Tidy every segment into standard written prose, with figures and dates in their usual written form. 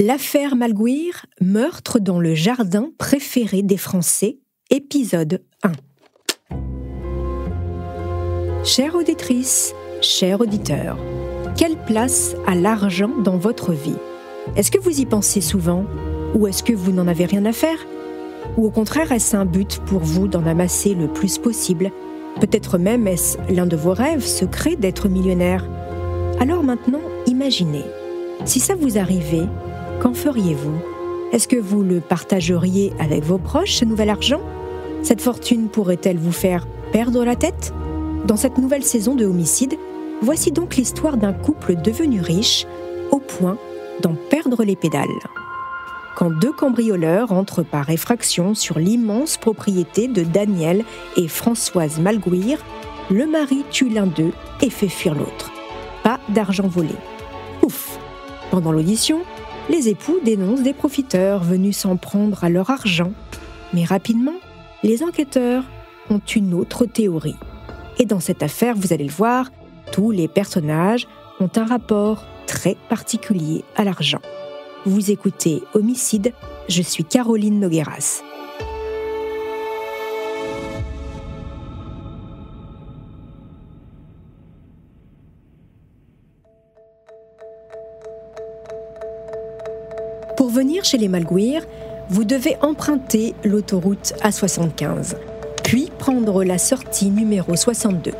L'affaire Malguir, meurtre dans le jardin préféré des Français, épisode 1. Chère auditrice, cher auditeur, quelle place a l'argent dans votre vie ? Est-ce que vous y pensez souvent ? Ou est-ce que vous n'en avez rien à faire ? Ou au contraire, est-ce un but pour vous d'en amasser le plus possible ? Peut-être même est-ce l'un de vos rêves secrets d'être millionnaire ? Alors maintenant, imaginez, si ça vous arrivait, qu'en feriez-vous ? Est-ce que vous le partageriez avec vos proches, ce nouvel argent ? Cette fortune pourrait-elle vous faire perdre la tête ? Dans cette nouvelle saison de Homicide, voici donc l'histoire d'un couple devenu riche au point d'en perdre les pédales. Quand deux cambrioleurs entrent par effraction sur l'immense propriété de Daniel et Françoise Malguir, le mari tue l'un d'eux et fait fuir l'autre. Pas d'argent volé. Ouf ! Pendant l'audition, les époux dénoncent des profiteurs venus s'en prendre à leur argent. Mais rapidement, les enquêteurs ont une autre théorie. Et dans cette affaire, vous allez le voir, tous les personnages ont un rapport très particulier à l'argent. Vous écoutez Homicide, je suis Caroline Nogueras. Pour venir chez les Malguir, vous devez emprunter l'autoroute A75, puis prendre la sortie numéro 62.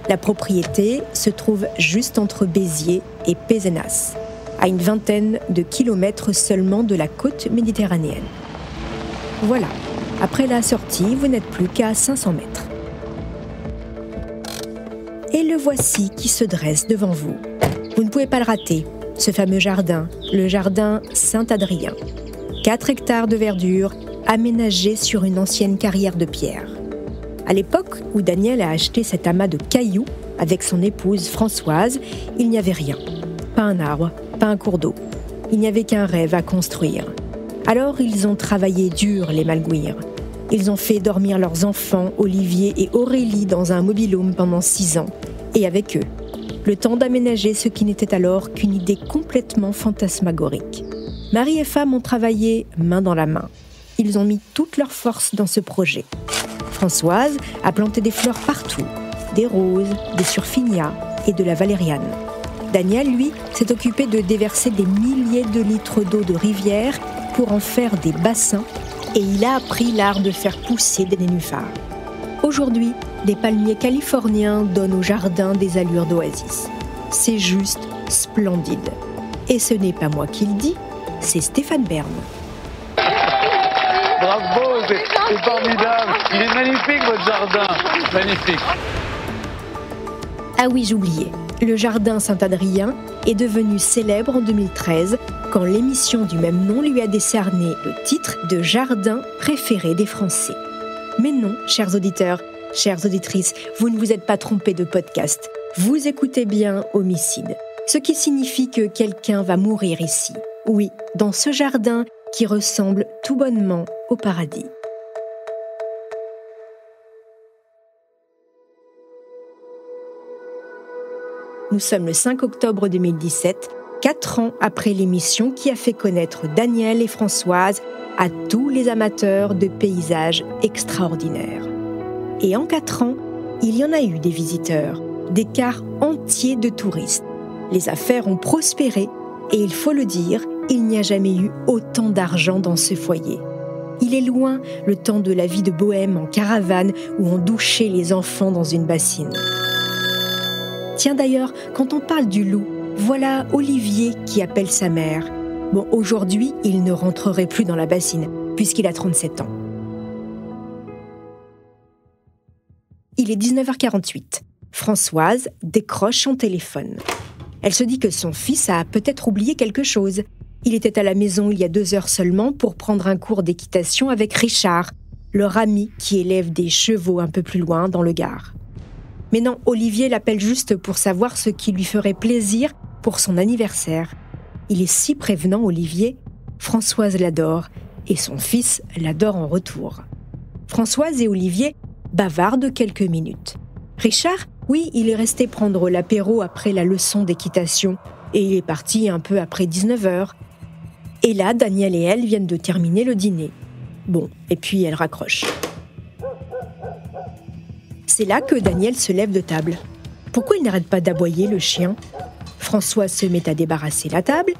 La propriété se trouve juste entre Béziers et Pézenas, à une vingtaine de kilomètres seulement de la côte méditerranéenne. Voilà, après la sortie, vous n'êtes plus qu'à 500 mètres. Et le voici qui se dresse devant vous. Vous ne pouvez pas le rater. Ce fameux jardin, le jardin Saint-Adrien. 4 hectares de verdure, aménagés sur une ancienne carrière de pierre. À l'époque où Daniel a acheté cet amas de cailloux avec son épouse Françoise, il n'y avait rien. Pas un arbre, pas un cours d'eau. Il n'y avait qu'un rêve à construire. Alors ils ont travaillé dur, les Malguir. Ils ont fait dormir leurs enfants, Olivier et Aurélie, dans un mobil-home pendant 6 ans. Et avec eux, le temps d'aménager ce qui n'était alors qu'une idée complètement fantasmagorique. Mari et femme ont travaillé main dans la main. Ils ont mis toute leur force dans ce projet. Françoise a planté des fleurs partout, des roses, des surfinias et de la valériane. Daniel, lui, s'est occupé de déverser des milliers de litres d'eau de rivière pour en faire des bassins et il a appris l'art de faire pousser des nénuphars. Aujourd'hui, des palmiers californiens donnent au jardin des allures d'oasis. C'est juste splendide. Et ce n'est pas moi qui le dis, c'est Stéphane Bern. Bravo, c'est formidable. Il est magnifique votre jardin, magnifique. Ah oui, j'oubliais. Le jardin Saint-Adrien est devenu célèbre en 2013 quand l'émission du même nom lui a décerné le titre de jardin préféré des Français. Mais non, chers auditeurs, chères auditrices, vous ne vous êtes pas trompés de podcast. Vous écoutez bien Homicide, ce qui signifie que quelqu'un va mourir ici. Oui, dans ce jardin qui ressemble tout bonnement au paradis. Nous sommes le 5 octobre 2017, 4 ans après l'émission qui a fait connaître Daniel et Françoise à tous les amateurs de paysages extraordinaires. Et en 4 ans, il y en a eu des visiteurs, des cars entiers de touristes. Les affaires ont prospéré et il faut le dire, il n'y a jamais eu autant d'argent dans ce foyer. Il est loin le temps de la vie de bohème en caravane où on douchait les enfants dans une bassine. Tiens d'ailleurs, quand on parle du loup, voilà Olivier qui appelle sa mère. Bon, aujourd'hui, il ne rentrerait plus dans la bassine, puisqu'il a 37 ans. Il est 19h48. Françoise décroche son téléphone. Elle se dit que son fils a peut-être oublié quelque chose. Il était à la maison il y a 2 heures seulement pour prendre un cours d'équitation avec Richard, leur ami qui élève des chevaux un peu plus loin dans le Gard. Mais non, Olivier l'appelle juste pour savoir ce qui lui ferait plaisir pour son anniversaire. Il est si prévenant, Olivier. Françoise l'adore et son fils l'adore en retour. Françoise et Olivier bavardent quelques minutes. Richard, oui, il est resté prendre l'apéro après la leçon d'équitation et il est parti un peu après 19h. Et là, Daniel et elle viennent de terminer le dîner. Bon, et puis elle raccroche. C'est là que Daniel se lève de table. Pourquoi il n'arrête pas d'aboyer, le chien ? Françoise se met à débarrasser la table,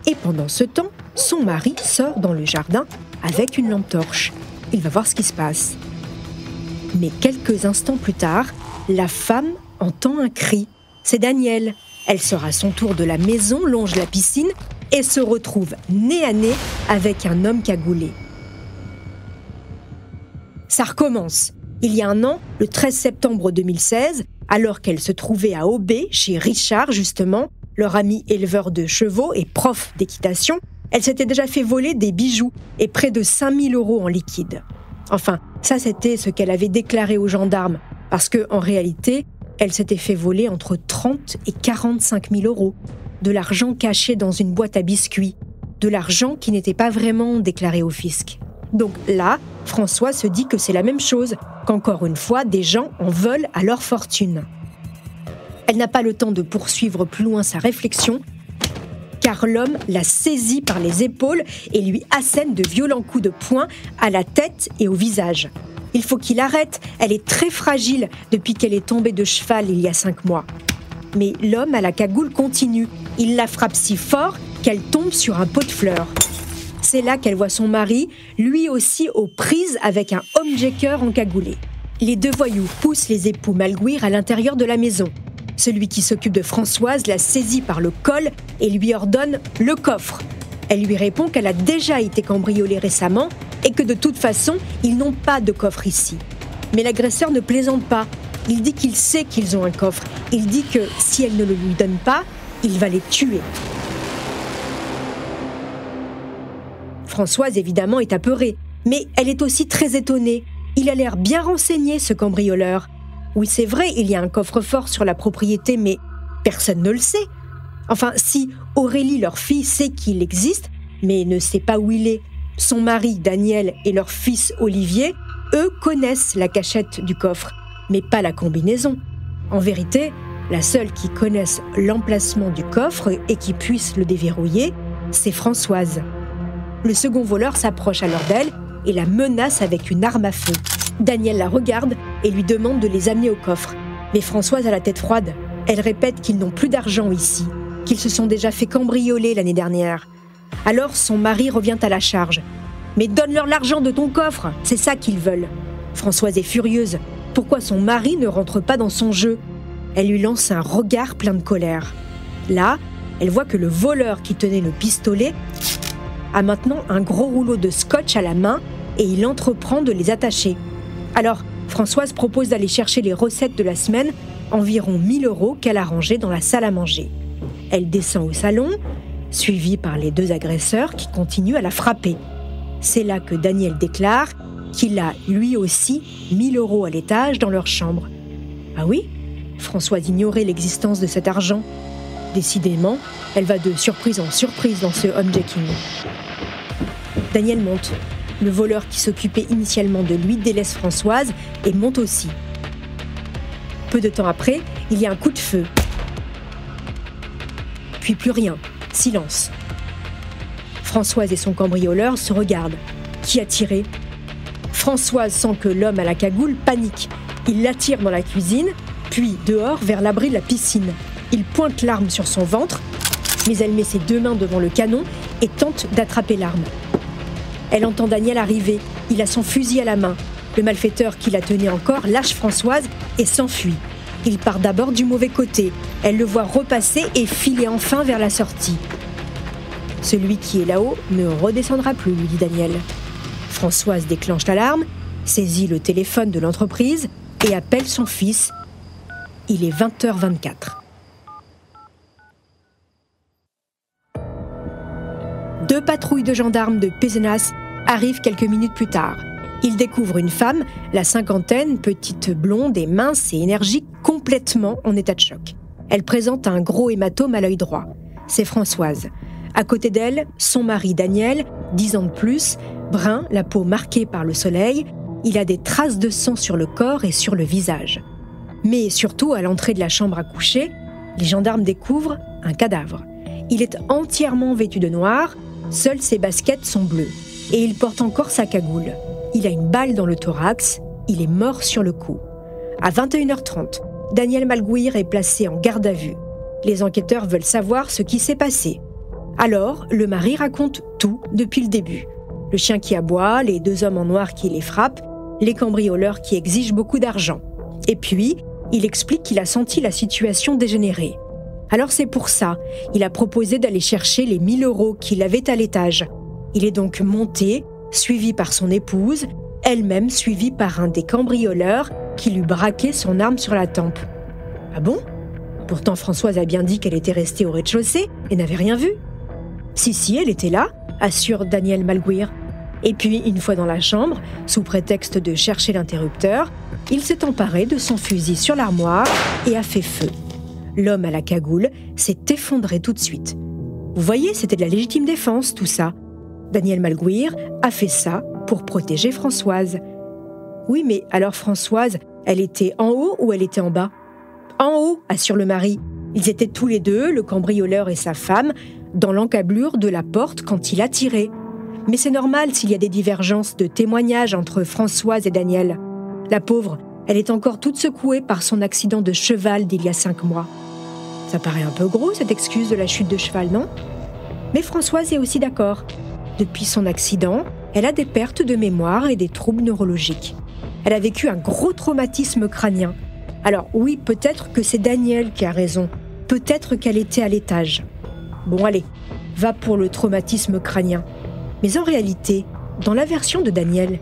et pendant ce temps, son mari sort dans le jardin avec une lampe torche. Il va voir ce qui se passe. Mais quelques instants plus tard, la femme entend un cri. C'est Daniel. Elle sort à son tour de la maison, longe la piscine et se retrouve nez à nez avec un homme cagoulé. Ça recommence. Il y a un an, le 13 septembre 2016, alors qu'elle se trouvait à Aubé, chez Richard justement, leur ami éleveur de chevaux et prof d'équitation, elle s'était déjà fait voler des bijoux et près de 5 000 € en liquide. Enfin, ça c'était ce qu'elle avait déclaré aux gendarmes, parce qu'en réalité, elle s'était fait voler entre 30 et 45 000 €, de l'argent caché dans une boîte à biscuits, de l'argent qui n'était pas vraiment déclaré au fisc. Donc là, François se dit que c'est la même chose, qu'encore une fois, des gens en veulent à leur fortune. Elle n'a pas le temps de poursuivre plus loin sa réflexion, car l'homme la saisit par les épaules et lui assène de violents coups de poing à la tête et au visage. Il faut qu'il arrête, elle est très fragile depuis qu'elle est tombée de cheval il y a 5 mois. Mais l'homme à la cagoule continue. Il la frappe si fort qu'elle tombe sur un pot de fleurs. C'est là qu'elle voit son mari, lui aussi aux prises avec un homejacker encagoulé. Les deux voyous poussent les époux Malguir à l'intérieur de la maison. Celui qui s'occupe de Françoise la saisit par le col et lui ordonne le coffre. Elle lui répond qu'elle a déjà été cambriolée récemment et que de toute façon, ils n'ont pas de coffre ici. Mais l'agresseur ne plaisante pas. Il dit qu'il sait qu'ils ont un coffre. Il dit que si elle ne le lui donne pas, il va les tuer. Françoise, évidemment, est apeurée, mais elle est aussi très étonnée. Il a l'air bien renseigné, ce cambrioleur. Oui, c'est vrai, il y a un coffre-fort sur la propriété, mais personne ne le sait. Enfin, si Aurélie, leur fille, sait qu'il existe, mais ne sait pas où il est, son mari, Daniel, et leur fils, Olivier, eux connaissent la cachette du coffre, mais pas la combinaison. En vérité, la seule qui connaisse l'emplacement du coffre et qui puisse le déverrouiller, c'est Françoise. Le second voleur s'approche alors d'elle et la menace avec une arme à feu. Daniel la regarde et lui demande de les amener au coffre. Mais Françoise a la tête froide. Elle répète qu'ils n'ont plus d'argent ici, qu'ils se sont déjà fait cambrioler l'année dernière. Alors son mari revient à la charge. « Mais donne-leur l'argent de ton coffre, c'est ça qu'ils veulent !» Françoise est furieuse. Pourquoi son mari ne rentre pas dans son jeu ? Elle lui lance un regard plein de colère. Là, elle voit que le voleur qui tenait le pistolet a maintenant un gros rouleau de scotch à la main et il entreprend de les attacher. Alors, Françoise propose d'aller chercher les recettes de la semaine, environ 1 000 € qu'elle a rangées dans la salle à manger. Elle descend au salon, suivie par les deux agresseurs qui continuent à la frapper. C'est là que Daniel déclare qu'il a lui aussi 1 000 € à l'étage dans leur chambre. Ah oui ? Françoise ignorait l'existence de cet argent. Décidément, elle va de surprise en surprise dans ce homejacking. Daniel monte. Le voleur qui s'occupait initialement de lui délaisse Françoise et monte aussi. Peu de temps après, il y a un coup de feu. Puis plus rien. Silence. Françoise et son cambrioleur se regardent. Qui a tiré ? Françoise sent que l'homme à la cagoule panique. Il l'attire dans la cuisine, puis dehors vers l'abri de la piscine. Il pointe l'arme sur son ventre, mais elle met ses 2 mains devant le canon et tente d'attraper l'arme. Elle entend Daniel arriver. Il a son fusil à la main. Le malfaiteur qui la tenait encore lâche Françoise et s'enfuit. Il part d'abord du mauvais côté. Elle le voit repasser et filer enfin vers la sortie. Celui qui est là-haut ne redescendra plus, lui dit Daniel. Françoise déclenche l'alarme, saisit le téléphone de l'entreprise et appelle son fils. Il est 20h24. 2 patrouilles de gendarmes de Pézenas arrivent quelques minutes plus tard. Ils découvrent une femme, la cinquantaine, petite blonde et mince et énergique, complètement en état de choc. Elle présente un gros hématome à l'œil droit. C'est Françoise. À côté d'elle, son mari Daniel, 10 ans de plus, brun, la peau marquée par le soleil. Il a des traces de sang sur le corps et sur le visage. Mais surtout, à l'entrée de la chambre à coucher, les gendarmes découvrent un cadavre. Il est entièrement vêtu de noir, Seules ses baskets sont bleues et il porte encore sa cagoule. Il a une balle dans le thorax, il est mort sur le coup. À 21h30, Daniel Malguir est placé en garde à vue. Les enquêteurs veulent savoir ce qui s'est passé. Alors, le mari raconte tout depuis le début. Le chien qui aboie, les 2 hommes en noir qui les frappent, les cambrioleurs qui exigent beaucoup d'argent. Et puis, il explique qu'il a senti la situation dégénérer. Alors c'est pour ça, il a proposé d'aller chercher les 1 000 € qu'il avait à l'étage. Il est donc monté, suivi par son épouse, elle-même suivie par un des cambrioleurs qui lui braquait son arme sur la tempe. Ah bon ? Pourtant Françoise a bien dit qu'elle était restée au rez-de-chaussée et n'avait rien vu. Si, elle était là, assure Daniel Malguir. Et puis, une fois dans la chambre, sous prétexte de chercher l'interrupteur, il s'est emparé de son fusil sur l'armoire et a fait feu. L'homme à la cagoule s'est effondré tout de suite. Vous voyez, c'était de la légitime défense, tout ça. Daniel Malguir a fait ça pour protéger Françoise. Oui, mais alors Françoise, elle était en haut ou elle était en bas ? En haut, assure le mari. Ils étaient tous les deux, le cambrioleur et sa femme, dans l'encablure de la porte quand il a tiré. Mais c'est normal s'il y a des divergences de témoignages entre Françoise et Daniel. La pauvre, elle est encore toute secouée par son accident de cheval d'il y a 5 mois. Ça paraît un peu gros, cette excuse de la chute de cheval, non ? Mais Françoise est aussi d'accord. Depuis son accident, elle a des pertes de mémoire et des troubles neurologiques. Elle a vécu un gros traumatisme crânien. Alors oui, peut-être que c'est Daniel qui a raison. Peut-être qu'elle était à l'étage. Bon allez, va pour le traumatisme crânien. Mais en réalité, dans la version de Daniel,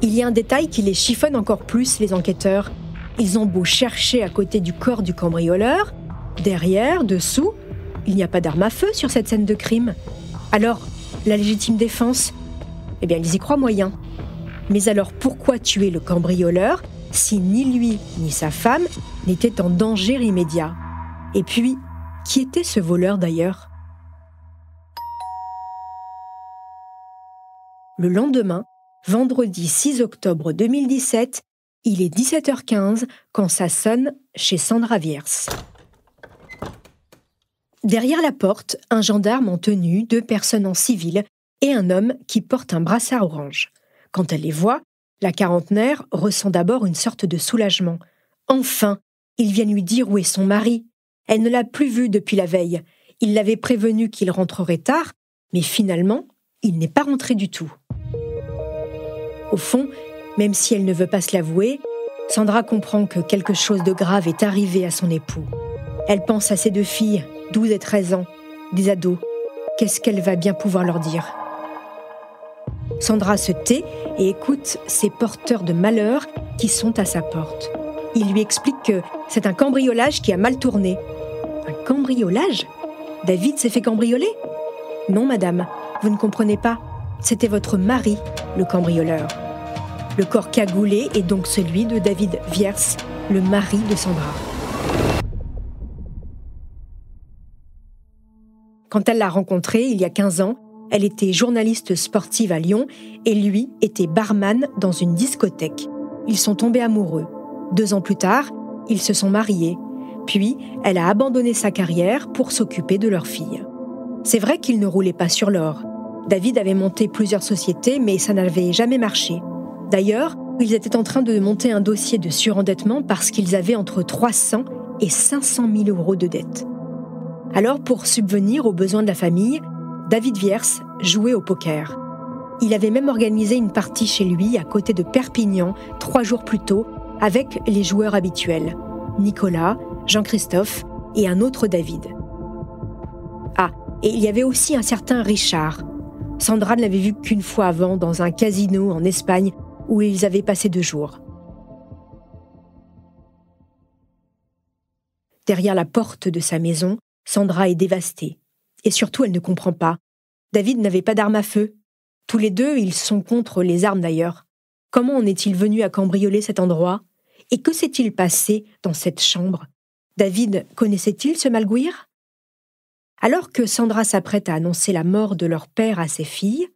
il y a un détail qui les chiffonne encore plus, les enquêteurs. Ils ont beau chercher à côté du corps du cambrioleur, derrière, dessous, il n'y a pas d'arme à feu sur cette scène de crime. Alors, la légitime défense, eh bien, ils y croient moyen. Mais alors, pourquoi tuer le cambrioleur si ni lui ni sa femme n'étaient en danger immédiat ? Et puis, qui était ce voleur d'ailleurs ? Le lendemain, vendredi 6 octobre 2017, il est 17h15 quand ça sonne chez Sandra Wiertz. Derrière la porte, un gendarme en tenue, 2 personnes en civil et un homme qui porte un brassard orange. Quand elle les voit, la quarantenaire ressent d'abord une sorte de soulagement. Enfin, il vient lui dire où est son mari. Elle ne l'a plus vu depuis la veille. Il l'avait prévenu qu'il rentrerait tard, mais finalement, il n'est pas rentré du tout. Au fond, même si elle ne veut pas se l'avouer, Sandra comprend que quelque chose de grave est arrivé à son époux. Elle pense à ses 2 filles, 12 et 13 ans, des ados. Qu'est-ce qu'elle va bien pouvoir leur dire ? Sandra se tait et écoute ces porteurs de malheur qui sont à sa porte. Il lui explique que c'est un cambriolage qui a mal tourné. Un cambriolage ? David s'est fait cambrioler ? Non, madame, vous ne comprenez pas. C'était votre mari, le cambrioleur. Le corps cagoulé est donc celui de David Wiertz, le mari de Sandra. Quand elle l'a rencontré, il y a 15 ans, elle était journaliste sportive à Lyon et lui était barman dans une discothèque. Ils sont tombés amoureux. 2 ans plus tard, ils se sont mariés. Puis, elle a abandonné sa carrière pour s'occuper de leur fille. C'est vrai qu'ils ne roulaient pas sur l'or. David avait monté plusieurs sociétés, mais ça n'avait jamais marché. D'ailleurs, ils étaient en train de monter un dossier de surendettement parce qu'ils avaient entre 300 et 500 000 € de dettes. Alors, pour subvenir aux besoins de la famille, David Wiertz jouait au poker. Il avait même organisé une partie chez lui à côté de Perpignan 3 jours plus tôt avec les joueurs habituels, Nicolas, Jean-Christophe et un autre David. Ah, et il y avait aussi un certain Richard. Sandra ne l'avait vu qu'une fois avant dans un casino en Espagne où ils avaient passé 2 jours. Derrière la porte de sa maison, Sandra est dévastée. Et surtout, elle ne comprend pas. David n'avait pas d'arme à feu. Tous les 2, ils sont contre les armes d'ailleurs. Comment en est-il venu à cambrioler cet endroit ? Et que s'est-il passé dans cette chambre ? David connaissait-il ce Malguir ? Alors que Sandra s'apprête à annoncer la mort de leur père à ses filles,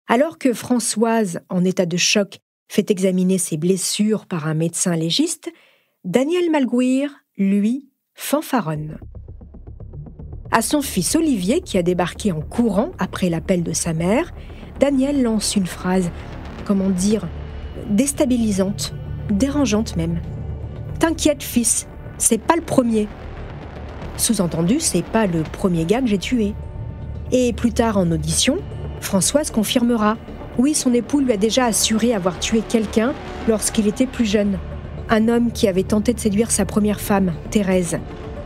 alors que Françoise, en état de choc, fait examiner ses blessures par un médecin légiste, Daniel Malguir, lui, fanfaronne. À son fils Olivier, qui a débarqué en courant après l'appel de sa mère, Daniel lance une phrase, comment dire, déstabilisante, dérangeante même. « T'inquiète, fils, c'est pas le premier. » Sous-entendu, c'est pas le premier gars que j'ai tué. Et plus tard en audition, Françoise confirmera. Oui, son époux lui a déjà assuré avoir tué quelqu'un lorsqu'il était plus jeune. Un homme qui avait tenté de séduire sa première femme, Thérèse.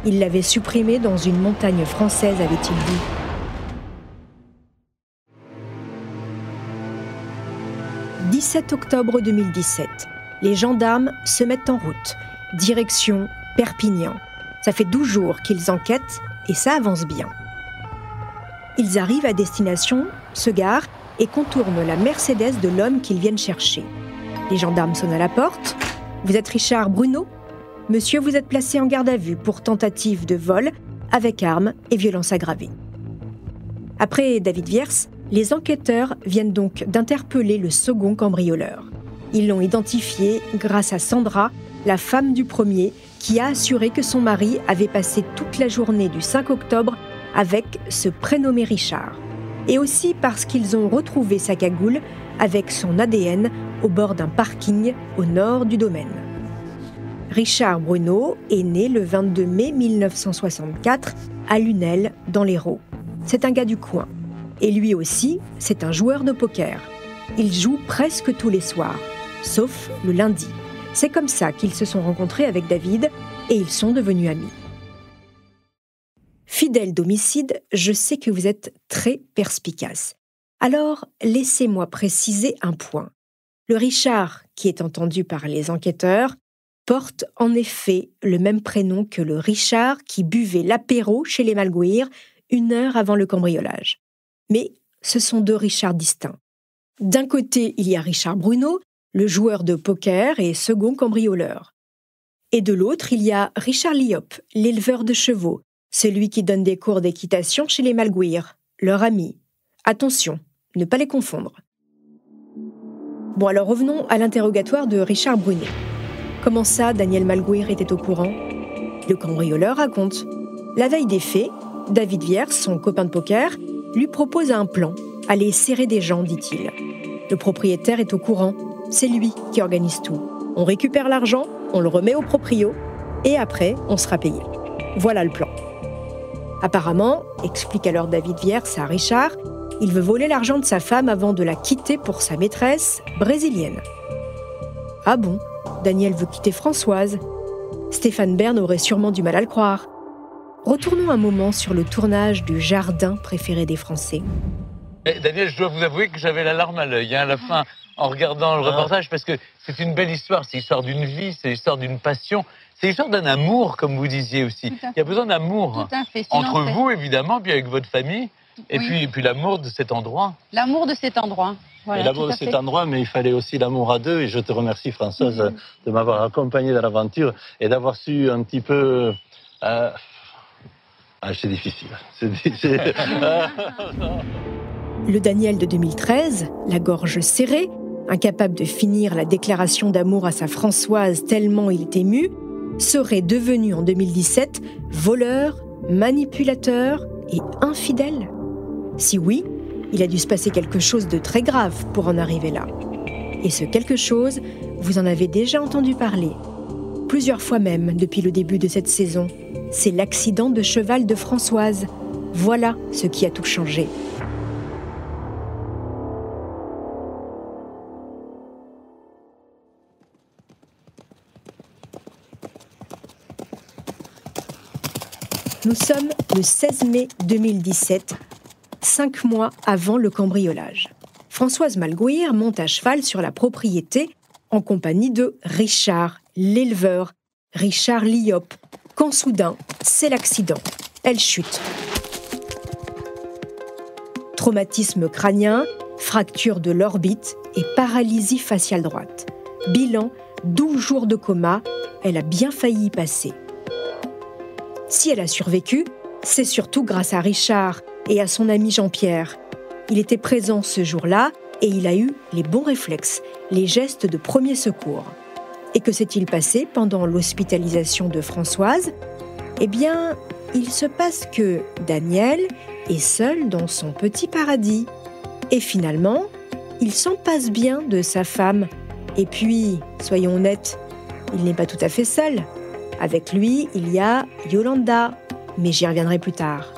Il l'avait supprimée dans une montagne française, avait-il dit. « 17 octobre 2017. Les gendarmes se mettent en route. Direction Perpignan. Ça fait 12 jours qu'ils enquêtent et ça avance bien. Ils arrivent à destination, se garent et contournent la Mercedes de l'homme qu'ils viennent chercher. Les gendarmes sonnent à la porte. « Vous êtes Richard Bruneau ? Monsieur, vous êtes placé en garde à vue pour tentative de vol avec arme et violence aggravée. » Après David Viers, les enquêteurs viennent donc d'interpeller le second cambrioleur. Ils l'ont identifié grâce à Sandra, la femme du premier, qui a assuré que son mari avait passé toute la journée du 5 octobre avec ce prénommé Richard. Et aussi parce qu'ils ont retrouvé sa cagoule avec son ADN au bord d'un parking au nord du domaine. Richard Bruneau est né le 22 mai 1964 à Lunel, dans l'Hérault. C'est un gars du coin. Et lui aussi, c'est un joueur de poker. Il joue presque tous les soirs, sauf le lundi. C'est comme ça qu'ils se sont rencontrés avec David et ils sont devenus amis. Fidèle d'homicide, je sais que vous êtes très perspicace. Alors, laissez-moi préciser un point. Le Richard, qui est entendu par les enquêteurs, porte en effet le même prénom que le Richard qui buvait l'apéro chez les Malguir 1 heure avant le cambriolage. Mais ce sont 2 Richards distincts. D'un côté, il y a Richard Bruneau, le joueur de poker et second cambrioleur. Et de l'autre, il y a Richard Liop, l'éleveur de chevaux, celui qui donne des cours d'équitation chez les Malguir, leur ami. Attention, ne pas les confondre. Bon, alors revenons à l'interrogatoire de Richard Bruneau. Comment ça, Daniel Malguir était au courant ? Le cambrioleur raconte. La veille des faits, David Viers, son copain de poker, lui propose un plan. Aller serrer des gens, dit-il. Le propriétaire est au courant. C'est lui qui organise tout. On récupère l'argent, on le remet au proprio, et après, on sera payé. Voilà le plan. Apparemment, explique alors David Viers à Richard, il veut voler l'argent de sa femme avant de la quitter pour sa maîtresse brésilienne. Ah bon ? Daniel veut quitter Françoise. Stéphane Bern aurait sûrement du mal à le croire. Retournons un moment sur le tournage du jardin préféré des Français. Daniel, je dois vous avouer que j'avais la larme à l'œil à la fin en regardant le reportage parce que c'est une belle histoire, c'est l'histoire d'une vie, c'est l'histoire d'une passion, c'est l'histoire d'un amour, comme vous disiez aussi. Il y a besoin d'amour entre vous, évidemment, puis avec votre famille, et puis l'amour de cet endroit. L'amour de cet endroit. Voilà, l'amour de cet endroit, mais il fallait aussi l'amour à deux. Et je te remercie, Françoise, de m'avoir accompagné dans l'aventure et d'avoir su un petit peu... c'est difficile. Le Daniel de 2013, la gorge serrée, incapable de finir la déclaration d'amour à sa Françoise tellement il est ému, serait devenu en 2017 voleur, manipulateur et infidèle. Si oui, il a dû se passer quelque chose de très grave pour en arriver là. Et ce quelque chose, vous en avez déjà entendu parler. Plusieurs fois même depuis le début de cette saison. C'est l'accident de cheval de Françoise. Voilà ce qui a tout changé. Nous sommes le 16 mai 2017, 5 mois avant le cambriolage. Françoise Malguir monte à cheval sur la propriété en compagnie de Richard, l'éleveur, Richard Liop, quand soudain, c'est l'accident. Elle chute. Traumatisme crânien, fracture de l'orbite et paralysie faciale droite. Bilan, 12 jours de coma, elle a bien failli y passer. Si elle a survécu, c'est surtout grâce à Richard et à son ami Jean-Pierre. Il était présent ce jour-là et il a eu les bons réflexes, les gestes de premier secours. Et que s'est-il passé pendant l'hospitalisation de Françoise ? Eh bien, il se passe que Daniel est seul dans son petit paradis. Et finalement, il s'en passe bien de sa femme. Et puis, soyons honnêtes, il n'est pas tout à fait seul. Avec lui, il y a Yolanda, mais j'y reviendrai plus tard.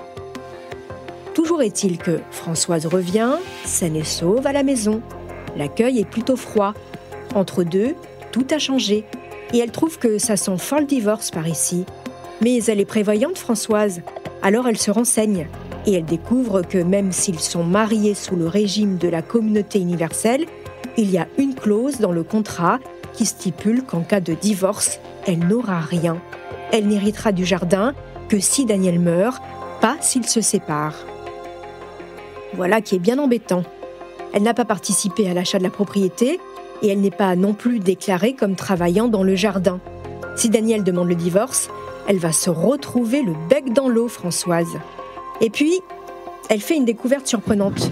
Toujours est-il que Françoise revient, saine et sauve, à la maison. L'accueil est plutôt froid. Entre deux, tout a changé. Et elle trouve que ça sent fort le divorce par ici. Mais elle est prévoyante, Françoise. Alors elle se renseigne. Et elle découvre que même s'ils sont mariés sous le régime de la communauté universelle, il y a une clause dans le contrat qui stipule qu'en cas de divorce, elle n'aura rien. Elle n'héritera du jardin que si Daniel meurt, pas s'ils se séparent. Voilà qui est bien embêtant. Elle n'a pas participé à l'achat de la propriété et elle n'est pas non plus déclarée comme travaillant dans le jardin. Si Daniel demande le divorce, elle va se retrouver le bec dans l'eau, Françoise. Et puis, elle fait une découverte surprenante.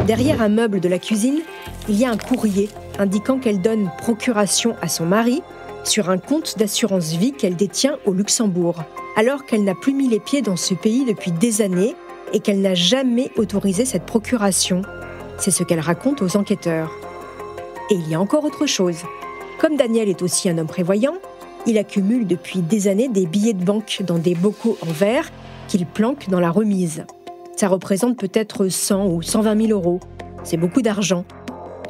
Derrière un meuble de la cuisine, il y a un courrier indiquant qu'elle donne procuration à son mari sur un compte d'assurance vie qu'elle détient au Luxembourg, alors qu'elle n'a plus mis les pieds dans ce pays depuis des années et qu'elle n'a jamais autorisé cette procuration. C'est ce qu'elle raconte aux enquêteurs. Et il y a encore autre chose. Comme Daniel est aussi un homme prévoyant, il accumule depuis des années des billets de banque dans des bocaux en verre qu'il planque dans la remise. Ça représente peut-être 100 ou 120 000 euros. C'est beaucoup d'argent.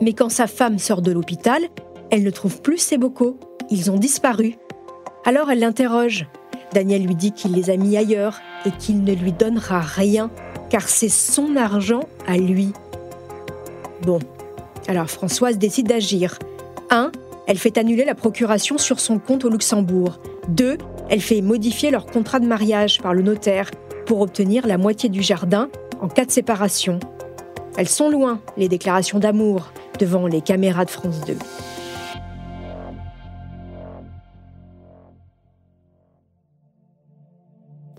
Mais quand sa femme sort de l'hôpital, elle ne trouve plus ses bocaux. Ils ont disparu. Alors elle l'interroge. Daniel lui dit qu'il les a mis ailleurs et qu'il ne lui donnera rien, car c'est son argent à lui. Bon, alors Françoise décide d'agir. 1. Elle fait annuler la procuration sur son compte au Luxembourg. 2. Elle fait modifier leur contrat de mariage par le notaire pour obtenir la moitié du jardin en cas de séparation. Elles sont loin, les déclarations d'amour, devant les caméras de France 2.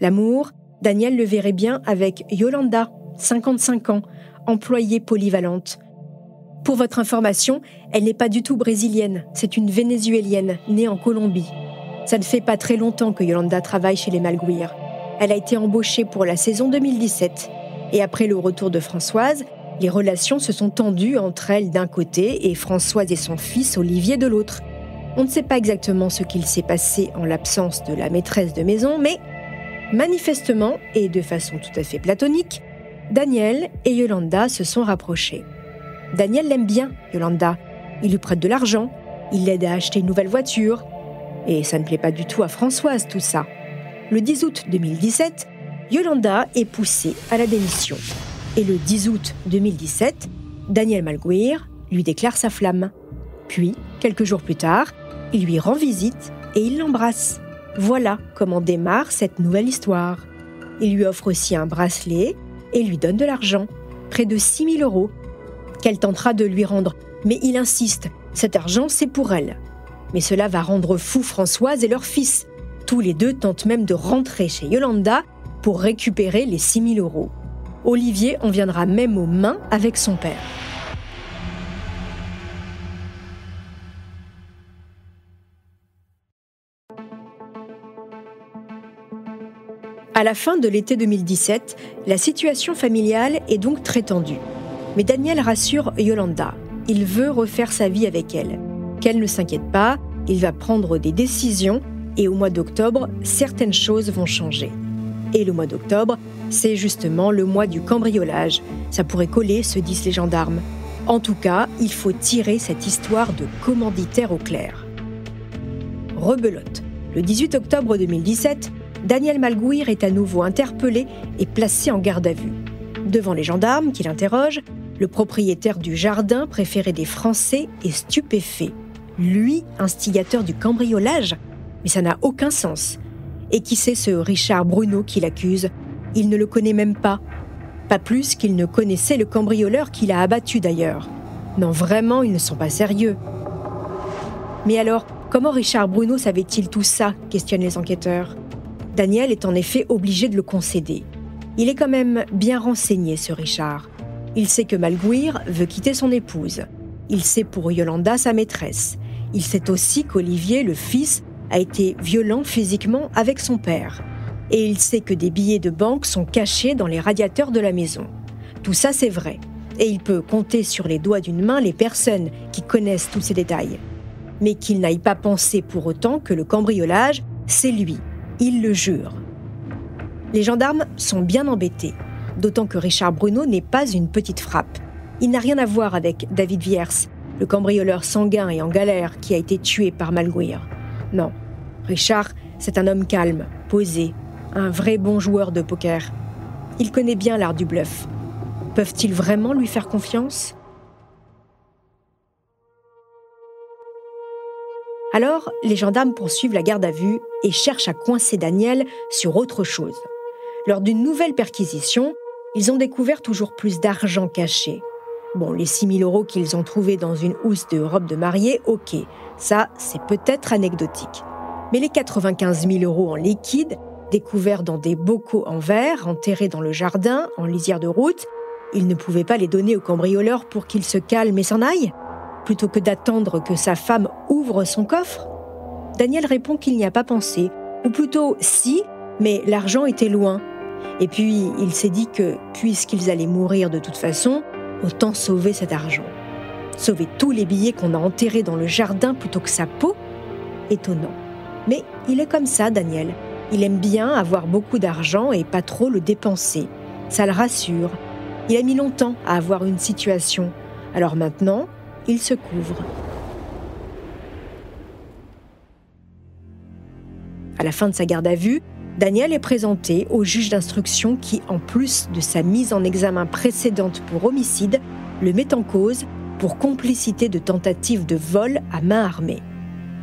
L'amour, Daniel le verrait bien avec Yolanda, 55 ans, employée polyvalente. Pour votre information, elle n'est pas du tout brésilienne, c'est une vénézuélienne née en Colombie. Ça ne fait pas très longtemps que Yolanda travaille chez les Malguir. Elle a été embauchée pour la saison 2017. Et après le retour de Françoise, les relations se sont tendues entre elle d'un côté et Françoise et son fils Olivier de l'autre. On ne sait pas exactement ce qu'il s'est passé en l'absence de la maîtresse de maison, mais manifestement, et de façon tout à fait platonique, Daniel et Yolanda se sont rapprochés. Daniel l'aime bien, Yolanda. Il lui prête de l'argent, il l'aide à acheter une nouvelle voiture. Et ça ne plaît pas du tout à Françoise, tout ça. Le 10 août 2017, Yolanda est poussée à la démission. Et le 10 août 2017, Daniel Malguir lui déclare sa flamme. Puis, quelques jours plus tard, il lui rend visite et il l'embrasse. Voilà comment démarre cette nouvelle histoire. Il lui offre aussi un bracelet et lui donne de l'argent, près de 6 000 euros, qu'elle tentera de lui rendre. Mais il insiste, cet argent c'est pour elle. Mais cela va rendre fou Françoise et leur fils. Tous les deux tentent même de rentrer chez Yolanda pour récupérer les 6 000 euros. Olivier en viendra même aux mains avec son père. À la fin de l'été 2017, la situation familiale est donc très tendue. Mais Daniel rassure Yolanda. Il veut refaire sa vie avec elle. Qu'elle ne s'inquiète pas, il va prendre des décisions et au mois d'octobre, certaines choses vont changer. Et le mois d'octobre, c'est justement le mois du cambriolage. Ça pourrait coller, se disent les gendarmes. En tout cas, il faut tirer cette histoire de commanditaire au clair. Rebelote. Le 18 octobre 2017, Daniel Malguir est à nouveau interpellé et placé en garde à vue. Devant les gendarmes qui l'interrogent, le propriétaire du jardin préféré des Français est stupéfait. Lui, instigateur du cambriolage ? Mais ça n'a aucun sens. Et qui c'est ce Richard Bruno qui l'accuse ? Il ne le connaît même pas. Pas plus qu'il ne connaissait le cambrioleur qu'il a abattu d'ailleurs. Non, vraiment, ils ne sont pas sérieux. Mais alors, comment Richard Bruno savait-il tout ça ? Questionnent les enquêteurs. Daniel est en effet obligé de le concéder. Il est quand même bien renseigné, ce Richard. Il sait que Malguir veut quitter son épouse. Il sait pour Yolanda sa maîtresse. Il sait aussi qu'Olivier, le fils, a été violent physiquement avec son père. Et il sait que des billets de banque sont cachés dans les radiateurs de la maison. Tout ça, c'est vrai. Et il peut compter sur les doigts d'une main les personnes qui connaissent tous ces détails. Mais qu'il n'aille pas penser pour autant que le cambriolage, c'est lui. Il le jure. Les gendarmes sont bien embêtés, d'autant que Richard Bruno n'est pas une petite frappe. Il n'a rien à voir avec David Viers, le cambrioleur sanguin et en galère qui a été tué par Malguir. Non, Richard, c'est un homme calme, posé, un vrai bon joueur de poker. Il connaît bien l'art du bluff. Peuvent-ils vraiment lui faire confiance ? Alors, les gendarmes poursuivent la garde à vue et cherchent à coincer Daniel sur autre chose. Lors d'une nouvelle perquisition, ils ont découvert toujours plus d'argent caché. Bon, les 6 000 € qu'ils ont trouvés dans une housse de robe de mariée, ok, ça, c'est peut-être anecdotique. Mais les 95 000 € en liquide, découverts dans des bocaux en verre, enterrés dans le jardin, en lisière de route, ils ne pouvaient pas les donner au cambrioleur pour qu'il se calme et s'en aille, plutôt que d'attendre que sa femme ouvre son coffre. Daniel répond qu'il n'y a pas pensé, ou plutôt si, mais l'argent était loin. Et puis, il s'est dit que, puisqu'ils allaient mourir de toute façon, autant sauver cet argent. Sauver tous les billets qu'on a enterrés dans le jardin plutôt que sa peau ? Étonnant. Mais il est comme ça, Daniel. Il aime bien avoir beaucoup d'argent et pas trop le dépenser. Ça le rassure. Il a mis longtemps à avoir une situation. Alors maintenant, il se couvre. À la fin de sa garde à vue, Daniel est présenté au juge d'instruction qui, en plus de sa mise en examen précédente pour homicide, le met en cause pour complicité de tentative de vol à main armée.